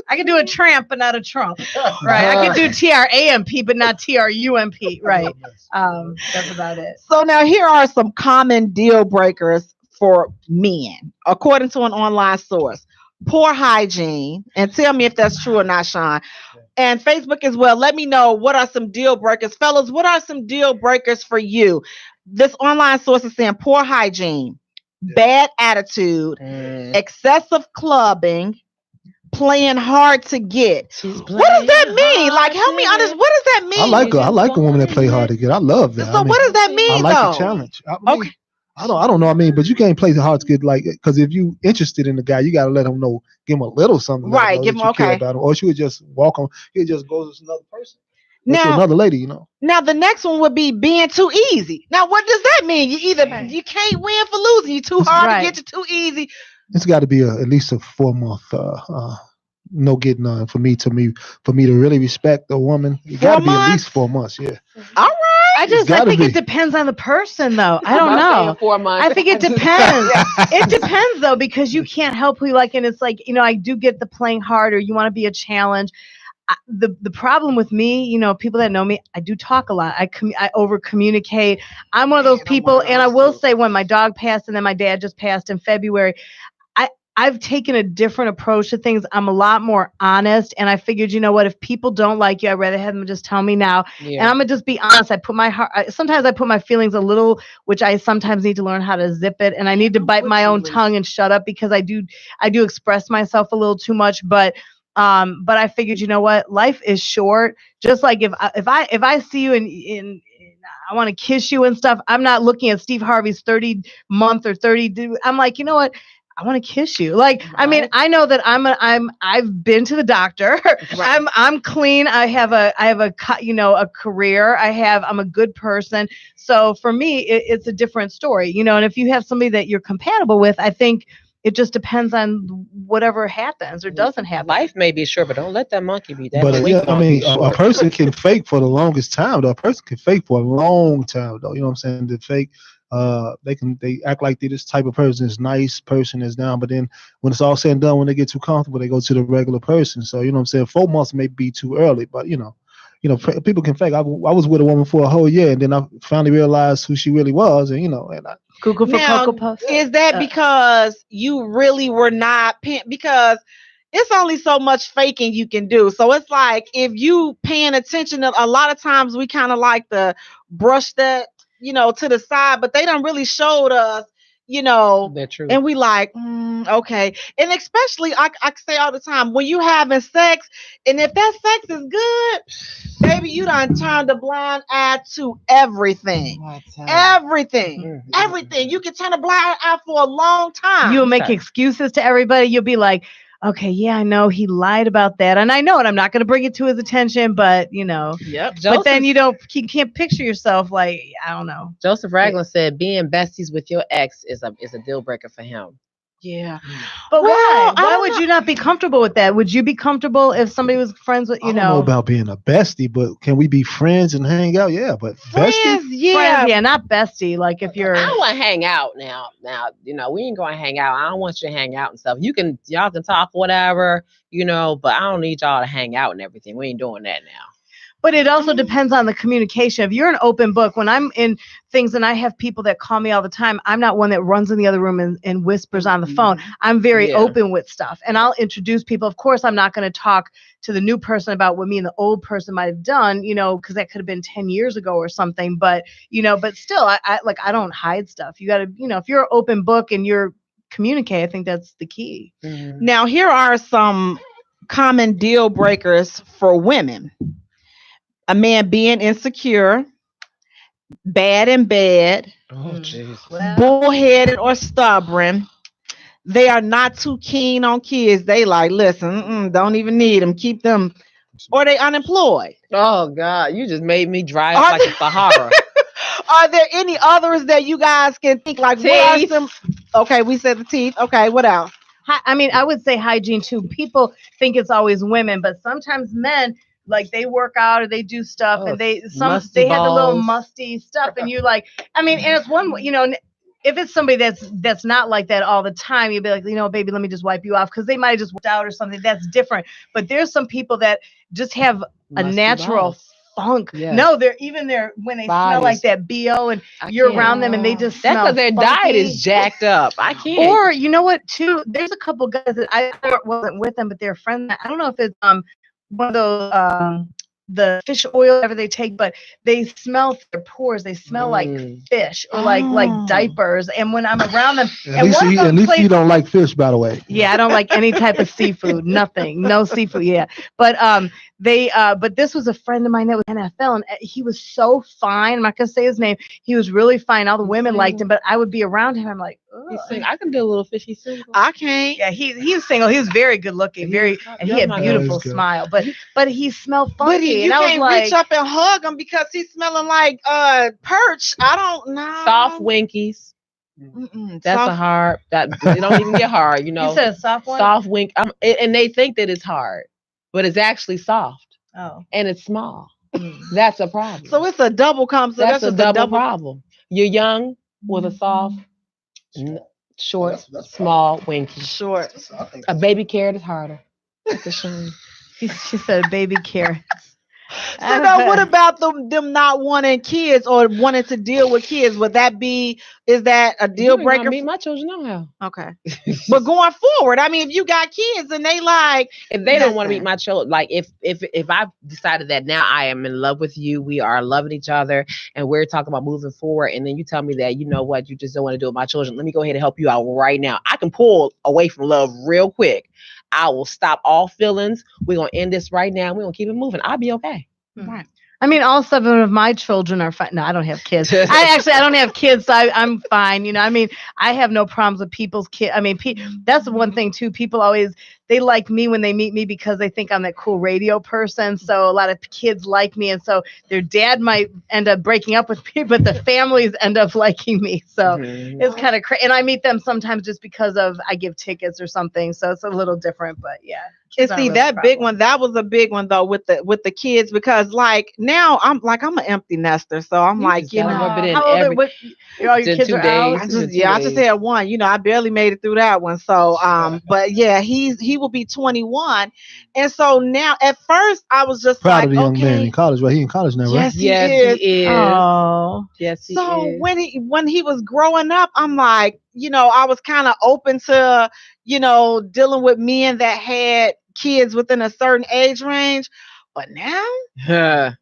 I can do a tramp, but not a Trump. Right. I can do TRAMP, but not TRUMP. Right. That's about it. So now here are some common deal breakers for men, according to an online source. Poor hygiene, and tell me if that's true or not, Sean. And Facebook as well. Let me know what are some deal breakers, fellas. What are some deal breakers for you? This online source is saying poor hygiene, bad attitude, excessive clubbing, playing hard to get. What does that mean? Like, help me understand. What does that mean? I like a woman that play hard to get. I love that. So what does that mean? I like though? the challenge. Okay. I don't know. I mean, but you can't play hard to get, like, because if you interested in the guy, you got to let him know, give him a little something, right? Give him care about him, or she would just walk on. He just goes to another person, now to another lady, you know. Now the next one would be being too easy. Now what does that mean? You can't win for losing. You're too hard to get. You too easy. It's got to be at least a 4-month. No get none for me to really respect a woman. You got to be at least 4 months. Yeah. All right. I think it depends on the person, though. I don't know. 4 months. I think it depends. It depends, though, because you can't help who you like, and it's like, I do get the playing hard, or you want to be a challenge. The problem with me, people that know me, I do talk a lot. I over communicate. I'm one of those people, and I will say, when my dog passed, and then my dad just passed in February, I've taken a different approach to things. I'm a lot more honest, and I figured, if people don't like you, I'd rather have them just tell me now. Yeah. And I'm gonna just be honest. I put my heart. Sometimes I put my feelings a little, which I sometimes need to learn how to zip it, and I need to bite my own tongue and shut up, because I do express myself a little too much. But I figured, life is short. Just like if I see you and I want to kiss you and stuff, I'm not looking at Steve Harvey's 30-month or 30. I'm like, you know what? I want to kiss you. Like, right. I mean, I know that I've been to the doctor. Right. I'm clean. I have a career. I'm a good person. So for me, it's a different story, and if you have somebody that you're compatible with, I think it just depends on whatever happens or doesn't happen. Life may be short, but don't let that monkey be that. But a person can fake for the longest time, though. A person can fake for a long time, though. You know what I'm saying? The fake. They act like they're this type of person, this nice person is down, but then when it's all said and done, when they get too comfortable, they go to the regular person. So, you know what I'm saying? 4 months may be too early, but people can fake. I was with a woman for a whole year, and then I finally realized who she really was, and Google for Cocoa Puffs. Is that because you really were not because it's only so much faking you can do. So it's like, if you paying attention, a lot of times we kind of like to brush that to the side, but they done really showed us, and we like, okay. And especially, I say all the time, when you having sex, and if that sex is good, baby, you done turned a blind eye to everything. Everything. You can turn a blind eye for a long time. You'll make excuses to everybody. You'll be like, okay, yeah, I know he lied about that, and I know it. I'm not going to bring it to his attention, but Yep. But then you can't picture yourself like, I don't know. Joseph Ragland said being besties with your ex is a deal breaker for him. Yeah, but why? Why would you not be comfortable with that? Would you be comfortable if somebody was friends with I don't know about being a bestie, but can we be friends and hang out? Yeah, but friends, bestie? Friends, yeah, not bestie. Like if you're, I don't want to hang out now. Now, we ain't going to hang out. I don't want you to hang out and stuff. Y'all can talk whatever, but I don't need y'all to hang out and everything. We ain't doing that now. But it also depends on the communication. If you're an open book, when I'm in things and I have people that call me all the time, I'm not one that runs in the other room and whispers on the phone. I'm very open with stuff. And I'll introduce people. Of course, I'm not going to talk to the new person about what me and the old person might have done, because that could have been 10 years ago or something. But, but still, I don't hide stuff. You got to, if you're an open book and you're communicate, I think that's the key. Mm-hmm. Now, here are some common deal breakers for women. A man being insecure, bad in bed, bullheaded or stubborn. They are not too keen on kids. They like, listen, don't even need them. Keep them. Or they unemployed. Oh, God. You just made me dry up like a Sahara. Are there any others that you guys can think like? Teeth. What are some? Okay, we said the teeth. Okay, what else? I mean, I would say hygiene too. People think it's always women, but sometimes men, like, they work out or they do stuff and they have the little musty stuff, and you're like, I mean, and it's one, if it's somebody that's not like that all the time, you'd be like, baby, let me just wipe you off, because they might have just worked out or something. That's different. But there's some people that just have musty a natural funk. Yes. No, they're when they smell like that BO, and you're around them and they just smell. That's because their diet is jacked up. I can't. Or you know what? Too, there's a couple guys that I wasn't with them, but they're friends. I don't know if it's one of those the fish oil, whatever they take, but they smell their pores. They smell like fish or like diapers. And when I'm around them, At least you don't like fish, by the way. Yeah, I don't like any type of seafood. Nothing, no seafood. Yeah, but but this was a friend of mine that was NFL, and he was so fine. I'm not gonna say his name. He was really fine. All the women liked him, but I would be around him. I'm like, I can do a little fishy single. I can't. Yeah, he was single. He was very good looking, and he had a beautiful smile. But he smelled funky. But you can't reach up and hug him because he's smelling like perch. I don't know. Soft winkies. That's a hard. That it don't even get hard. You said a soft one. Soft wink. And they think that it's hard, but it's actually soft. Oh. And it's small. That's a problem. So it's a double comp. So that's a double problem. You're young with a soft, short, small winky. Short. A baby carrot is harder. That's a shame. She said baby carrot. So now, what about them not wanting kids or wanting to deal with kids? Is that a deal breaker? Meet my children now. Okay. But going forward, I mean, if you got kids and they if they don't want to meet my children, like if I've decided that now I am in love with you, we are loving each other, and we're talking about moving forward, and then you tell me that, you know what, you just don't want to do it with my children, let me go ahead and help you out right now. I can pull away from love real quick. I will stop all feelings. We're going to end this right now. We're going to keep it moving. I'll be okay. Right. I mean, all 7 of my children are fine. No, I don't have kids. I don't have kids, so I'm fine. You know, I mean, I have no problems with people's kids. I mean, that's the one thing too. People always, they like me when they meet me because they think I'm that cool radio person. So a lot of kids like me, and so their dad might end up breaking up with me, but the families end up liking me. So it's kind of crazy. And I meet them sometimes just because I give tickets or something. So it's a little different, but yeah. And see, that big one, that was a big one though with the kids, because like now I'm an empty nester, so I'm like, you know, how old are your kids? I just had one. You know, I barely made it through that one. So but yeah, he will be 21, and so now at first I was just proud of the young man in college. Right, he in college now, right? Yes, he is. Oh, yes, he is. So when he was growing up, I'm like, you know, I was kind of open to, you know, dealing with men that had kids within a certain age range, but now I'm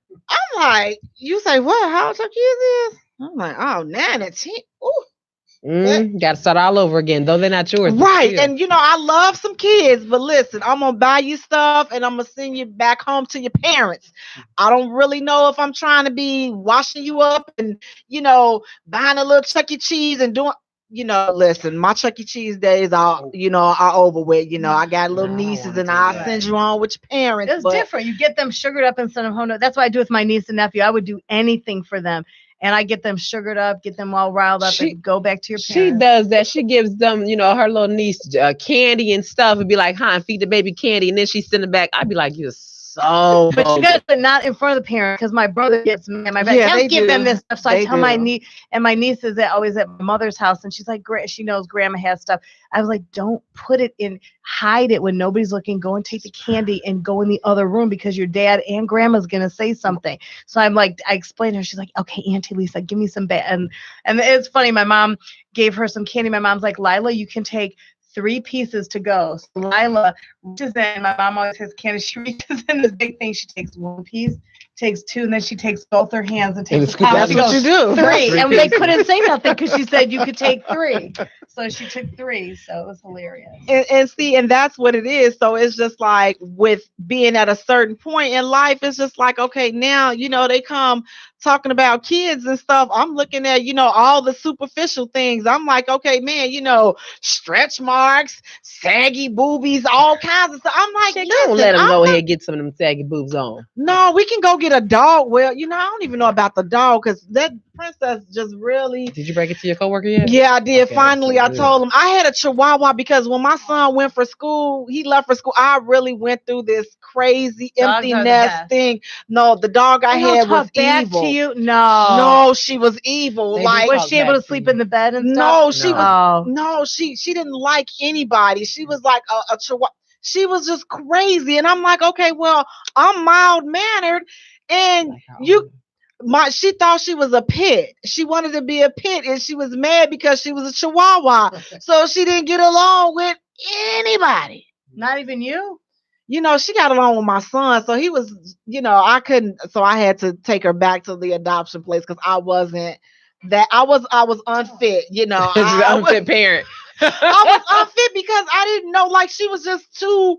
like, you say what? How old your kids is? I'm like, oh, 9 and 10. Ooh. Got to start all over again, though they're not yours. Right. And, you know, I love some kids, but listen, I'm going to buy you stuff and I'm going to send you back home to your parents. I don't really know if I'm trying to be washing you up and, you know, buying a little Chuck E. Cheese and doing, you know, listen, my Chuck E. Cheese days are over with. You know, I got little nieces and I'll send you on with your parents. It's different. You get them sugared up and send them home. That's what I do with my niece and nephew. I would do anything for them. And I get them sugared up, get them all riled up, and go back to your parents. She does that. She gives them, you know, her little niece candy and stuff, and be like, feed the baby candy. And then she send it back. I'd be like, you're so But she does it not in front of the parent, because my brother gets mad. My brother don't give them this stuff. So I tell my niece, and my niece is always at my mother's house, and she's like, she knows grandma has stuff. I was like, don't put it in, hide it when nobody's looking. Go and take the candy and go in the other room, because your dad and grandma's gonna say something. So I'm like, I explained to her. She's like, okay, Auntie Lisa, give me some and it's funny. My mom gave her some candy. My mom's like, Lila, you can take 3 pieces to go. So Lila reaches in. My mom always has candy. She reaches in this big thing. She takes 1 piece, takes 2, and then she takes both her hands and takes. That's what you do. 3, and they couldn't say nothing because she said you could take 3. So she took 3. So it was hilarious. And see, and that's what it is. So it's just like with being at a certain point in life, it's just like, okay, now, you know, they come talking about kids and stuff. I'm looking at, you know, all the superficial things. I'm like, okay, man, you know, stretch marks, saggy boobies, all kinds of stuff. I'm like, don't let them go ahead and get some of them saggy boobs on. No, we can go get a dog. Well, you know, I don't even know about the dog, because that princess just really. Did you break it to your coworker yet? Yeah, I did. Okay, finally, I told him I had a Chihuahua, because when my son went for school, he left for school. I really went through this crazy empty nest thing. No, the dog I had was evil. No, she was evil. Like, was she able to sleep in the bed and stuff? No, she didn't like anybody. She was like a Chihuahua. She was just crazy. And I'm like, okay, well, I'm mild mannered, and she thought she was a pit. She wanted to be a pit, and she was mad because she was a Chihuahua. So she didn't get along with anybody. Not even you? she got along with my son, so he was, I couldn't, so I had to take her back to the adoption place because I wasn't that I was unfit, She's an unfit parent. I was unfit because I didn't know, like, she was just too.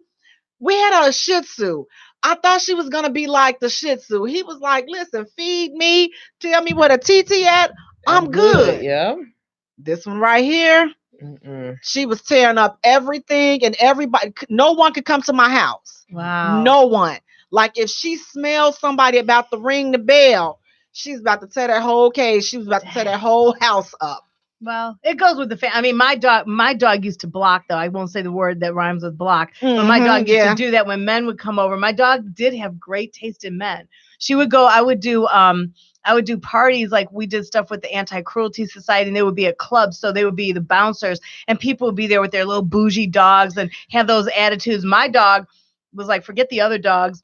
We had a Shih Tzu. I thought she was gonna be like the Shih Tzu. He was like, "Listen, feed me, tell me where the TT at. I'm good." Yeah. This one right here, she was tearing up everything and everybody. No one could come to my house. Wow. No one. Like, if she smelled somebody about to ring the bell, she's about to tear that whole cage. She was about to tear that whole house up. Well, it goes with the family. I mean, my dog used to block, though. I won't say the word that rhymes with block, but my dog used to do that when men would come over. My dog did have great taste in men. She would go. I would do parties, like we did stuff with the Anti-Cruelty Society, and they would be at clubs, so they would be the bouncers, and people would be there with their little bougie dogs and have those attitudes. My dog was like, forget the other dogs.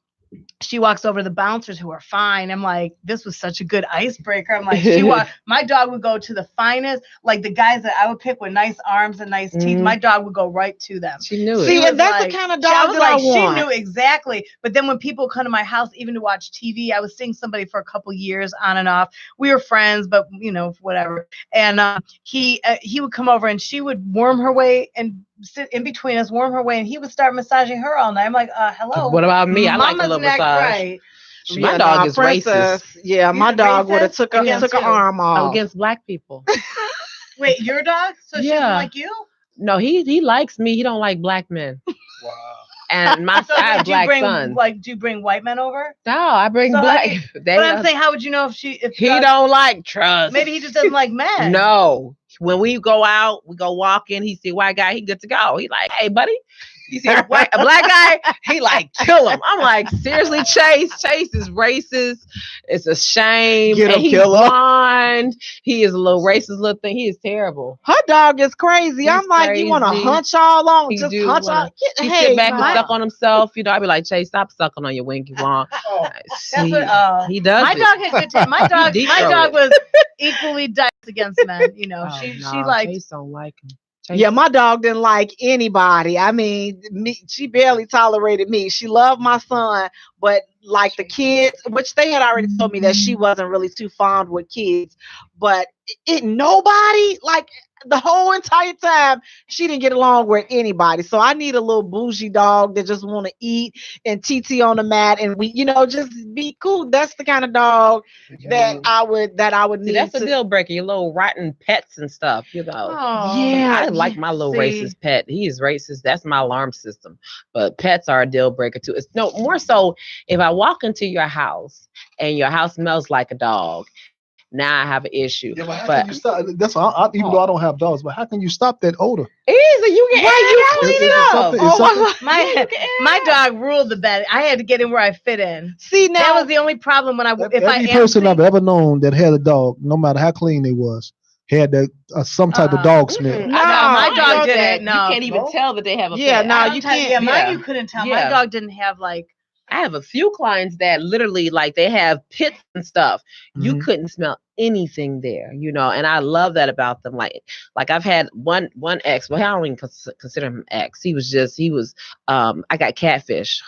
She walks over to the bouncers who are fine. I'm like, this was such a good icebreaker. I'm like, my dog would go to the finest, like the guys that I would pick with nice arms and nice teeth. My dog would go right to them. She knew it. See, and that's the kind of dog that I want. She knew exactly. But then when people come to my house, even to watch TV, I was seeing somebody for a couple years on and off. We were friends, but whatever. And he would come over and she would worm her way and sit in between us, warm her way, and he would start massaging her all night. I'm like, hello. What about me? I like a little neck, massage. right. My dog is racist. Yeah, my dog would have took her arm off. Against black people. Wait, your dog? So she doesn't like you? No, he likes me. He don't like black men. Wow. And I have black sons. Like, do you bring white men over? No, I bring black. But I'm saying, how would you know if he don't like trust? Maybe he just doesn't like men. No. When we go out, we go walking, he see a white guy, he good to go. He like, hey, buddy. You see a black guy, he like, kill him. I'm like, seriously, Chase? Chase is racist. It's a shame. Get him, and he's kill him. blind. He is a little racist little thing. He is terrible. Her dog is crazy. I'm like, you want to hunch all on? Just hunch all. He sit back and suck on himself. I'd be like, Chase, stop sucking on your winky long. That's what he does. My dog had good taste. My dog was equally diced against men. She liked. Chase don't like him. Yeah, my dog didn't like anybody. I mean, she barely tolerated me. She loved my son, but like the kids, which they had already told me that she wasn't really too fond with kids, but nobody, like, the whole entire time, she didn't get along with anybody. So I need a little bougie dog that just want to eat and TT on the mat, and we, just be cool. That's the kind of dog that I would need. That's a deal breaker. Your little rotten pets and stuff. I like my little racist pet. He is racist. That's my alarm system. But pets are a deal breaker too. It's more so if I walk into your house and your house smells like a dog. Now I have an issue. Yeah, but how can you stop? That's why even though I don't have dogs, but how can you stop that odor? Easy, you can clean it up. My dog ruled the bed. I had to get in where I fit in. See, now that was the only problem when every person I've ever known that had a dog, no matter how clean they was, had that some type of dog smell. No, my dog didn't. No, you can't even tell that they have a pet. Yeah, no, you can't. Yeah, mine you couldn't tell. My dog didn't have like. I have a few clients that literally, like, they have pits and stuff. You couldn't smell anything there, and I love that about them. Like I've had one ex. Well, I don't even consider him ex. He was. I got catfish.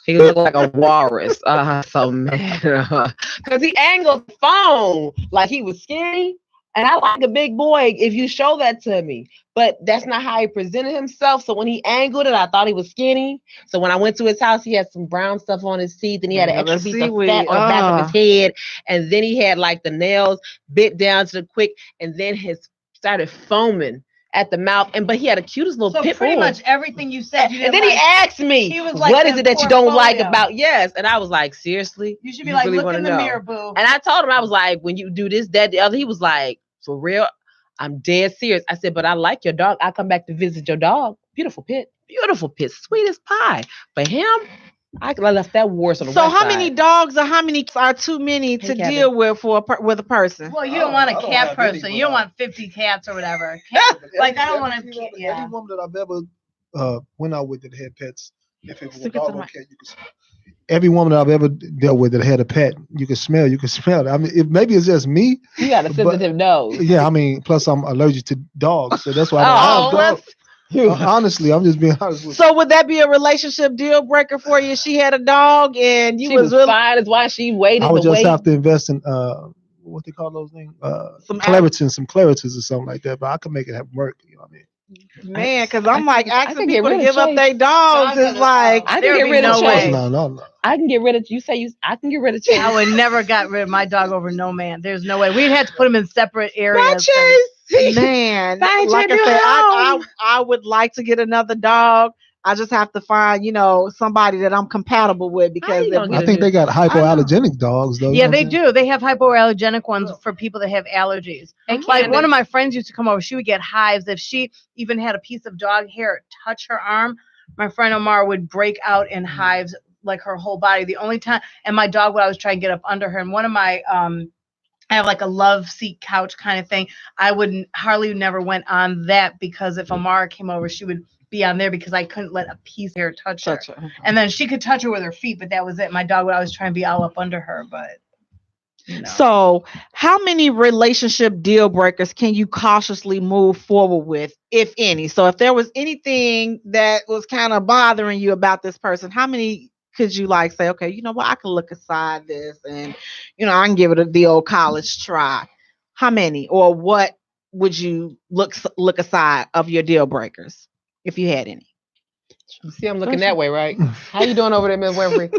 He looked like a walrus. So mad because he angled the phone like he was skinny. And I like a big boy if you show that to me. But that's not how he presented himself. So when he angled it, I thought he was skinny. So when I went to his house, he had some brown stuff on his teeth and he had an extra piece of fat on the back of his head. And then he had like the nails bit down to the quick. And then his started foaming at the mouth. But he had a cutest little pit bull. So pretty much everything you said. And then he asked me, he was like, what is it that you don't like about? Yes. And I was like, seriously? You should be like, really look in the mirror, boo. And I told him, I was like, when you do this, that, the other, he was like, for real? I'm dead serious. I said, but I like your dog. I come back to visit your dog. Beautiful pit, sweet as pie. For him, I left that worse on the So west how side. many dogs or how many are too many to deal with with a person? Well, you don't want a cat person. You don't want 50 cats or whatever. Like, I don't want to. Any woman that I've ever went out with that had pets, if it was a dog or cat, you could smell. Every woman that I've ever dealt with that had a pet, you can smell it. I mean, maybe it's just me. You got a sensitive nose. Yeah, I mean, plus I'm allergic to dogs, so that's why I don't have dogs. Honestly, I'm just being honest with you. So would that be a relationship deal breaker for you? She had a dog and you She was was really fine. Is why she waited. I would the just wait. have to invest in what they call those things, Some Claritins or something like that. But I can make it work. You know what I mean? man, because I'm like I asking can get people to rid of give up Chase. their dogs is like I There can would get be rid of no Chase. way. No. I can get rid of. I can get rid of Chase. I would never got rid of my dog over no man. There's no way. We'd have to put him in separate Bye, areas. Chase. man, Find like your I new said, home. I would like to get another dog. I just have to find, somebody that I'm compatible with because you gonna I get think they got hypoallergenic dogs though. Yeah, they do. They have hypoallergenic ones for people that have allergies. And Like Candace- one of my friends used to come over. She would get hives if she even had a piece of dog hair touch her arm. My friend Omar would break out in hives like her whole body. The only time, and my dog would always try and get up under her. And one of my I have like a love seat couch kind of thing. I wouldn't hardly never went on that because if Amara came over, she would be on there because I couldn't let a piece of hair touch her. And then she could touch her with her feet, but that was it. My dog would always try and be all up under her, but So how many relationship deal breakers can you cautiously move forward with, if any? So if there was anything that was kind of bothering you about this person, how many could you like say, okay, you know what, I can look aside this and I can give it the old college try? How many, or what would you look aside of your deal breakers if you had any? You see, I'm looking that way, right? How you doing over there, Miss Winfrey?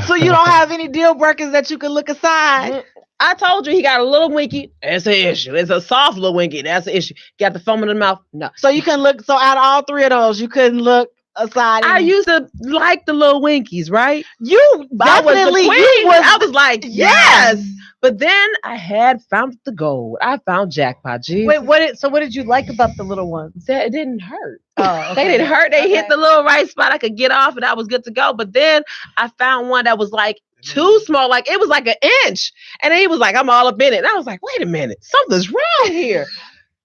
So you don't have any deal breakers that you can look aside? I told you he got a little winky. That's an issue. It's a soft little winky. That's an issue. Got the foam in the mouth. No. So you can look. So out of all three of those, you couldn't look aside. I used to like the little winkies, right? You definitely. I was like, yes. But then I had found the gold. I found jackpot. Jesus. Wait, what did you like about the little ones? That it didn't hurt. Oh, okay. They didn't hurt. They hit the little right spot. I could get off and I was good to go. But then I found one that was like too small. Like it was like an inch. And then he was like, I'm all up in it. And I was like, wait a minute. Something's wrong here.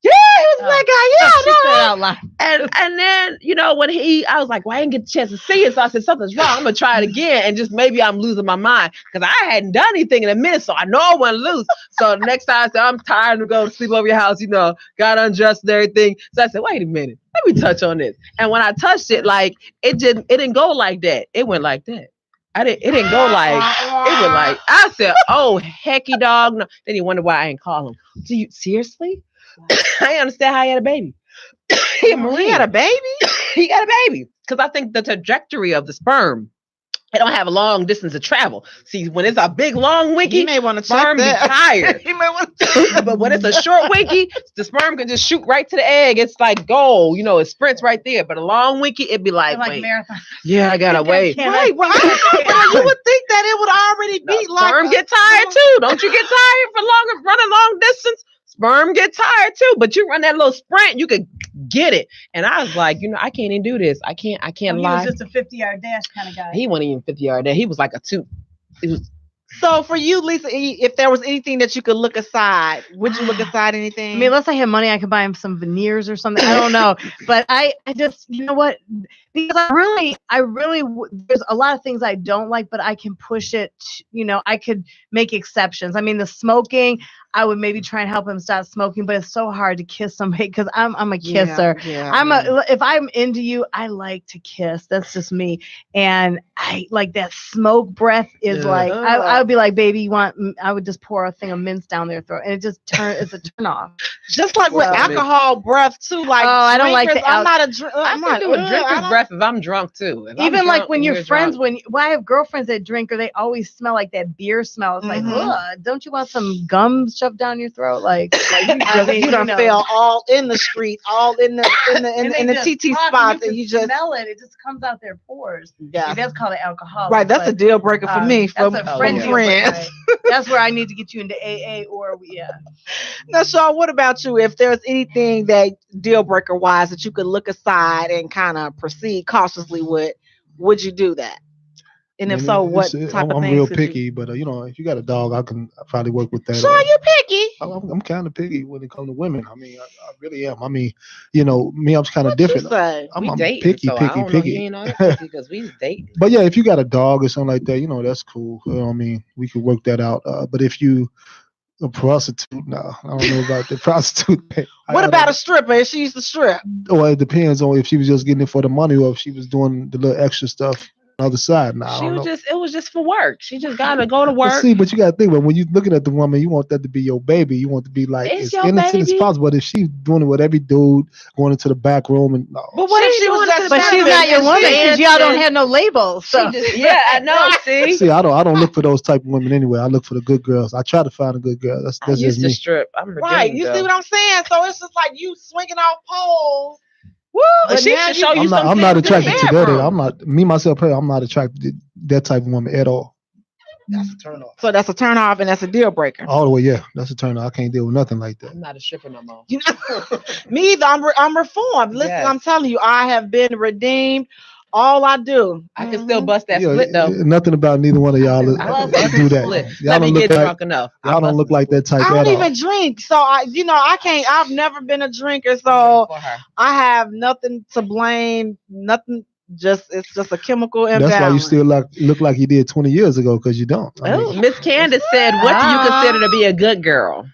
Yeah, he was a black guy. Yeah, she said out loud. And then, when I was like, well, I didn't get a chance to see it. So I said, something's wrong. I'm going to try it again. And just maybe I'm losing my mind because I hadn't done anything in a minute. So I know I wasn't loose. So the next time I said, I'm tired to go sleep over your house, got undressed and everything. So I said, wait a minute. Let me touch on this. And when I touched it, like, it didn't go like that. It went like that. It didn't go like, it went like, I said, oh, hecky dog. No. Then he wondered why I didn't call him. Do you, seriously? I understand how he had a baby. He had a baby? He got a baby. Because I think the trajectory of the sperm, it don't have a long distance to travel. See, when it's a big long winky, you may want to sperm be tired. You may want to But when it's a short winky, the sperm can just shoot right to the egg. It's like gold, it sprints right there. But a long winky, it'd be like wait. Marathon. Yeah, I gotta wait. Right. Well, I don't know, but you would think that it would already be like sperm get tired too. Don't you get tired for running long distance? Sperm get tired too, but you run that little sprint, you could get it. And I was like, I can't even do this. I can't lie. He was just a 50-yard dash kind of guy. He wasn't even 50-yard dash. He was like a 2. So for you, Lisa, if there was anything that you could look aside, would you look aside anything? I mean, unless I had money, I could buy him some veneers or something. I don't know. But I just, you know what? Because I really, there's a lot of things I don't like, but I can push it. I could make exceptions. I mean, the smoking, I would maybe try and help him stop smoking, but it's so hard to kiss somebody because I'm a kisser. If I'm into you, I like to kiss. That's just me. And I like that smoke breath is like, I would be like, baby, I would just pour a thing of mints down their throat. And it just it's a turn off. Just like with alcohol breath too. Like, I don't like the I'm not a I'm not do a drinker's breath if I'm drunk too. Even like when you're friends, I have girlfriends that drink or they always smell like that beer smell. It's like, don't you want some gum shoved down your throat? Like you done fell all in the street, all in the TT spots, and you just smell it. It just comes out their pores. Yeah, that's called alcohol. Right, that's a deal breaker for me. From friends. That's where I need to get you into AA or Now, Shaw, what about you? If there's anything that deal breaker wise that you could look aside and kind of proceed cautiously with, would you do that? And if so, what type of things? I'm real picky, but if you got a dog, I probably work with that. Shaw, you picky? I'm kind of picky when it comes to women. I mean, I really am. I mean, me, I'm kind of different. I'm picky. Because we date. But yeah, if you got a dog or something like that, that's cool. I mean, we could work that out. But if you A prostitute? No, I don't know about the prostitute. What about a stripper? If she used to strip? Well, it depends on if she was just getting it for the money or if she was doing the little extra stuff on the other side. Nah, It was just for work. She just gotta go to work. But you gotta think about when you're looking at the woman, you want that to be your baby. You want to be like It's as your innocent as baby. possible. But if she's doing it with every dude going into the back room and no. But what if she was just But she's not your woman because y'all don't have no labels. So. Yeah, I know. See, I don't look for those type of women anyway. I look for the good girls. I try to find a good girl. That's I just used to me. strip. I'm right. redeemed, You though. see what I'm saying? So it's just like you swinging off poles. Woo! But She now should you- show you I'm something. not attracted to that. bedroom. I'm not me myself. I'm not attracted to that type of woman at all. That's a turn off. So that's a turn off and that's a deal breaker. All the way, yeah. That's a turn off. I can't deal with nothing like that. I'm not a stripper no more. You know, me either. I'm reformed. Listen, Yes. I'm telling you, I have been redeemed. All I do. I can still bust that Yeah, split though. Nothing about neither one of y'all I can bust do the that. split. Y'all Let me don't look get like drunk enough. y'all don't look like that type I at don't all. even drink, so I can't. I've never been a drinker, so For her. I have nothing to blame. Nothing. It's just a chemical imbalance. That's why you still look like you did 20 years ago because you don't. I mean, Oh, Miss Candace said, "What do you consider to be a good girl?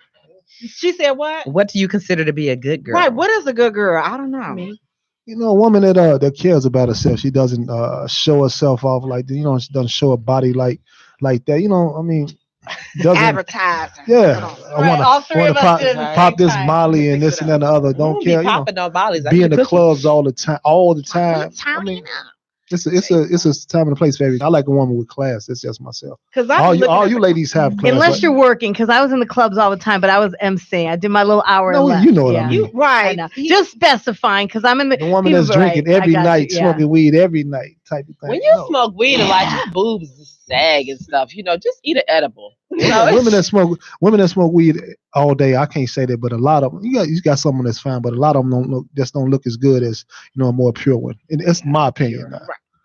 She said what? What do you consider to be a good girl?" Right. What is a good girl? I don't know. a woman that cares about herself. She doesn't show herself off like she doesn't show her body like that. I mean, doesn't Advertising. Yeah, Right, all three of us pop, did at the pop same this time. Molly and this and that and the other. Don't care. Popping no volleys. Be in the clubs all the time. I mean, it's a time and a place for everything. I like a woman with class. That's just myself. Because All you ladies have class. Unless right? you're working, because I was in the clubs all the time, but I was emceeing. I did my little hour. No, and left. you know what Yeah. I mean. I right. know. Just specifying, because I'm in the. The woman people that's be like, drinking I every got night, you, yeah. smoking weed every night, type of thing. When you smoke weed a lot, your boobs sag and stuff. Just eat an edible. Women that smoke weed all day, I can't say that, but a lot of them, you got someone that's fine, but a lot of them don't look as good as a more pure one. And it's my opinion. Now.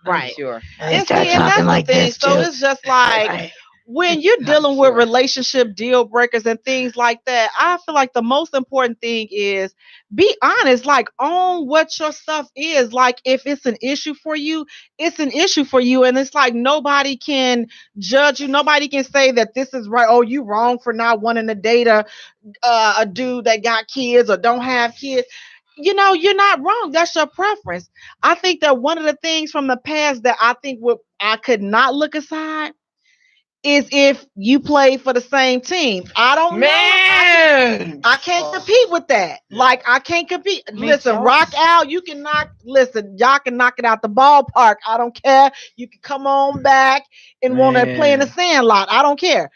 Right. Sure. And that's the thing. So it's just like when you're dealing with relationship deal breakers and things like that, I feel like the most important thing is be honest, like own what your stuff is. Like if it's an issue for you, it's an issue for you. And it's like nobody can judge you. Nobody can say that this is right. Oh, you wrong for not wanting to date a dude that got kids or don't have kids. You're not wrong. That's your preference. I think that one of the things from the past that I think I could not look aside is if you play for the same team. I don't know. I can't compete with that. Like I can't compete. Listen, rock out. You can y'all can knock it out the ballpark. I don't care. You can come on back and want to play in the Sandlot. I don't care.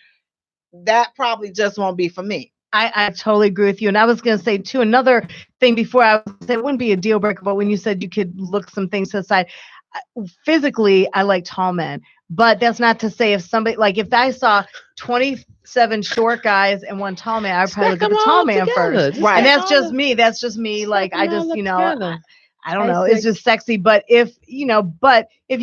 That probably just won't be for me. I totally agree with you. And I was going to say, too, another thing before I said it wouldn't be a deal breaker, but when you said you could look some things to the side, physically, I like tall men. But that's not to say if I saw 27 short guys and one tall man, I'd probably look at the tall man first. Right. And that's just me. That's just me. Like, I just, I don't know. It's just sexy. But if you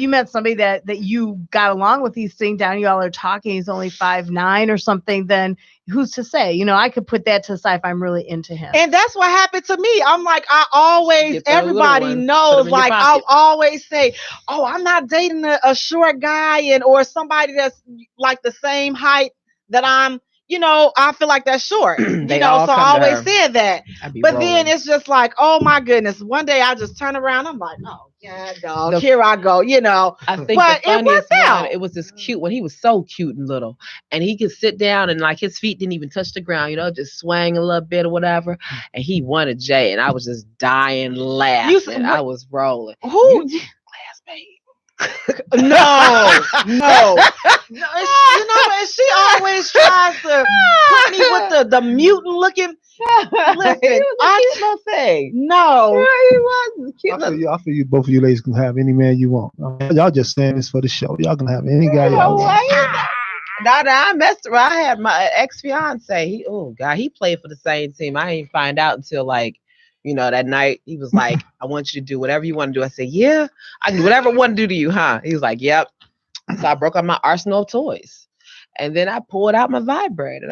met somebody that you got along with, these things down, you all are talking, he's only 5'9" or something, then who's to say? I could put that to the side if I'm really into him. And that's what happened to me. I'm like, everybody knows, like, I'll always say, oh, I'm not dating a short guy or somebody that's like the same height that I'm, I feel like that's short. So I always said that. But then it's just like, oh my goodness. One day I just turn around. I'm like, oh God, dog, here I go. I think the funniest one, it was this cute when he was so cute and little, and he could sit down and like his feet didn't even touch the ground, just swang a little bit or whatever. And he wanted Jaye, and I was just dying laughing. I was rolling. Who? Classmate. No. And she always tries to put me with the mutant looking. Listen, he was a cute little thing. No, he was cute. I feel you. Both of you ladies can have any man you want. Y'all just saying this for the show. Y'all can have any guy y'all want. I messed around. I had my ex-fiance. He played for the same team. I didn't find out until that night. He was like, I want you to do whatever you want to do. I said, yeah, I can do whatever I want to do to you, huh? He was like, yep. So I broke out my arsenal of toys. And then I pulled out my vibrator.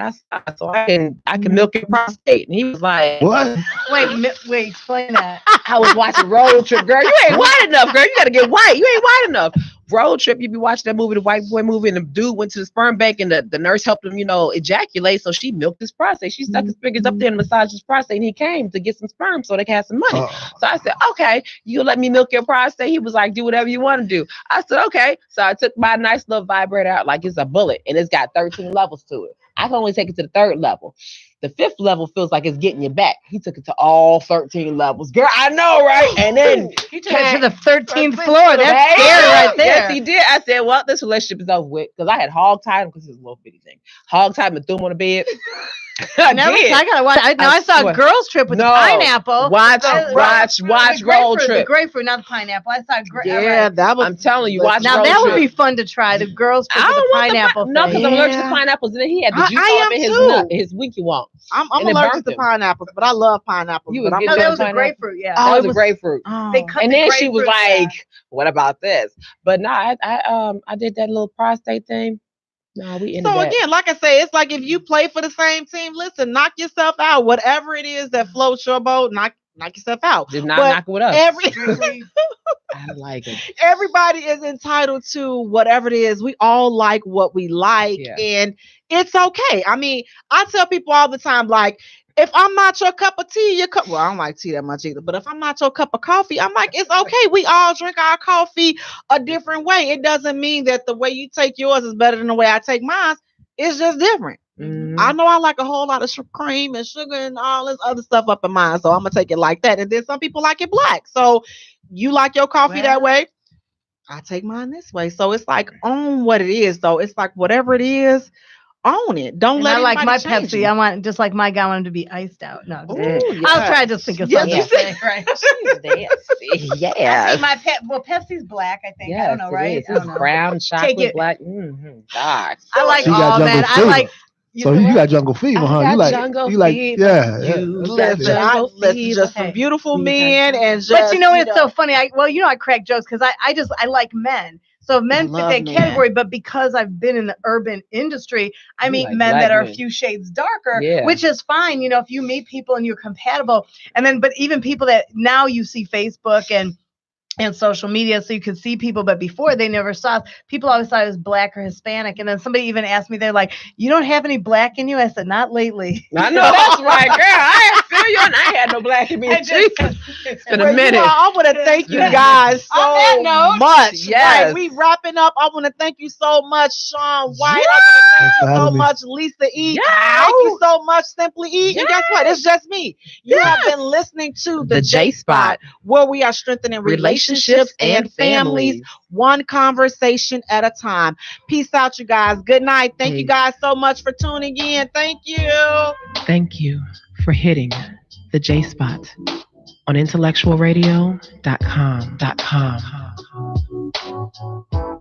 So I can milk your prostate. And he was like, what? Wait, explain that. I was watching Road Trip. Girl, you ain't white enough, girl. You got to get white. You ain't white enough. Road Trip, you be watching that movie, the white boy movie, and the dude went to the sperm bank and the nurse helped him, ejaculate. So she milked his prostate. She stuck his fingers up there and massaged his prostate, and he came to get some sperm so they could have some money. So I said, okay, you let me milk your prostate? He was like, do whatever you want to do. I said, okay. So I took my nice little vibrator out like it's a bullet, and it's got 13 levels to it. I can only take it to the 3rd level. The 5th level feels like it's getting you back. He took it to all 13 levels. Girl, I know, right? And then he took it to the 13th floor. That's scary right there. Yes, he did. I said, well, this relationship is over with. Because I had hog-tied him because he was a little bitty thing. Hog-tied him and threw him on the bed. I gotta watch. I saw a girls trip with the pineapple. Watch Road Trip. The grapefruit, not the pineapple. I saw that was. I'm telling you, watch. Now Road that Trip. would be fun to try. The girls trip with the pineapple. No, because I'm allergic to pineapples, and then he had the juice off in his winky wonk. I'm allergic to pineapples, but I love pineapples. No, that was a grapefruit. Yeah, that was a grapefruit. And then she was like, "What about this?" But no, I did that little prostate thing. No, we ended that. Again, like I say, it's like if you play for the same team, listen, knock yourself out. Whatever it is that floats your boat, knock yourself out. Did not knock it with us. I like it. Everybody is entitled to whatever it is. We all like what we like, and it's okay. I mean, I tell people all the time, like, if I'm not your cup of tea, well, I don't like tea that much either, but if I'm not your cup of coffee, I'm like, it's okay. We all drink our coffee a different way. It doesn't mean that the way you take yours is better than the way I take mine. It's just different. Mm-hmm. I know I like a whole lot of cream and sugar and all this other stuff up in mine, so I'm going to take it like that. And then some people like it black. So you like your coffee that way, I take mine this way. So it's like, own what it is, though. It's like, whatever it is, own it. Don't let it. I like my Pepsi. You. I want, just like my guy, I want him to be iced out. No, I'll try to think of something. Right. Yeah. My Pepsi's black. I think. I don't know, right? It's brown chocolate, black. Mm-hmm. Gosh. I like all that. I like. So you got jungle fever, huh? You like, yeah. Just some beautiful men and just. But it's so funny. I crack jokes because I like men. So men fit that category, but because I've been in the urban industry, I meet men that are a few shades darker, which is fine. If you meet people and you're compatible, but even people that now you see Facebook and social media, so you could see people, but before they never saw us. People always thought I was black or Hispanic, and then somebody even asked me, they're like, "You don't have any black in you?" I said, "Not lately." I know that's right, girl. I feel you, and I had no black in me. It's been a minute. I want to thank you guys so much. Yes, right, we wrapping up. I want to thank you so much, Sean White. I want to thank you so much, Lisa E. Thank you so much, Simply E. And guess what? It's just me. You have been listening to the J Spot, where we are strengthening relationships and families, one conversation at a time. Peace out, you guys. Good night. Thank you guys so much for tuning in. Thank you. Thank you for hitting the J Spot on IntellectualRadio.com.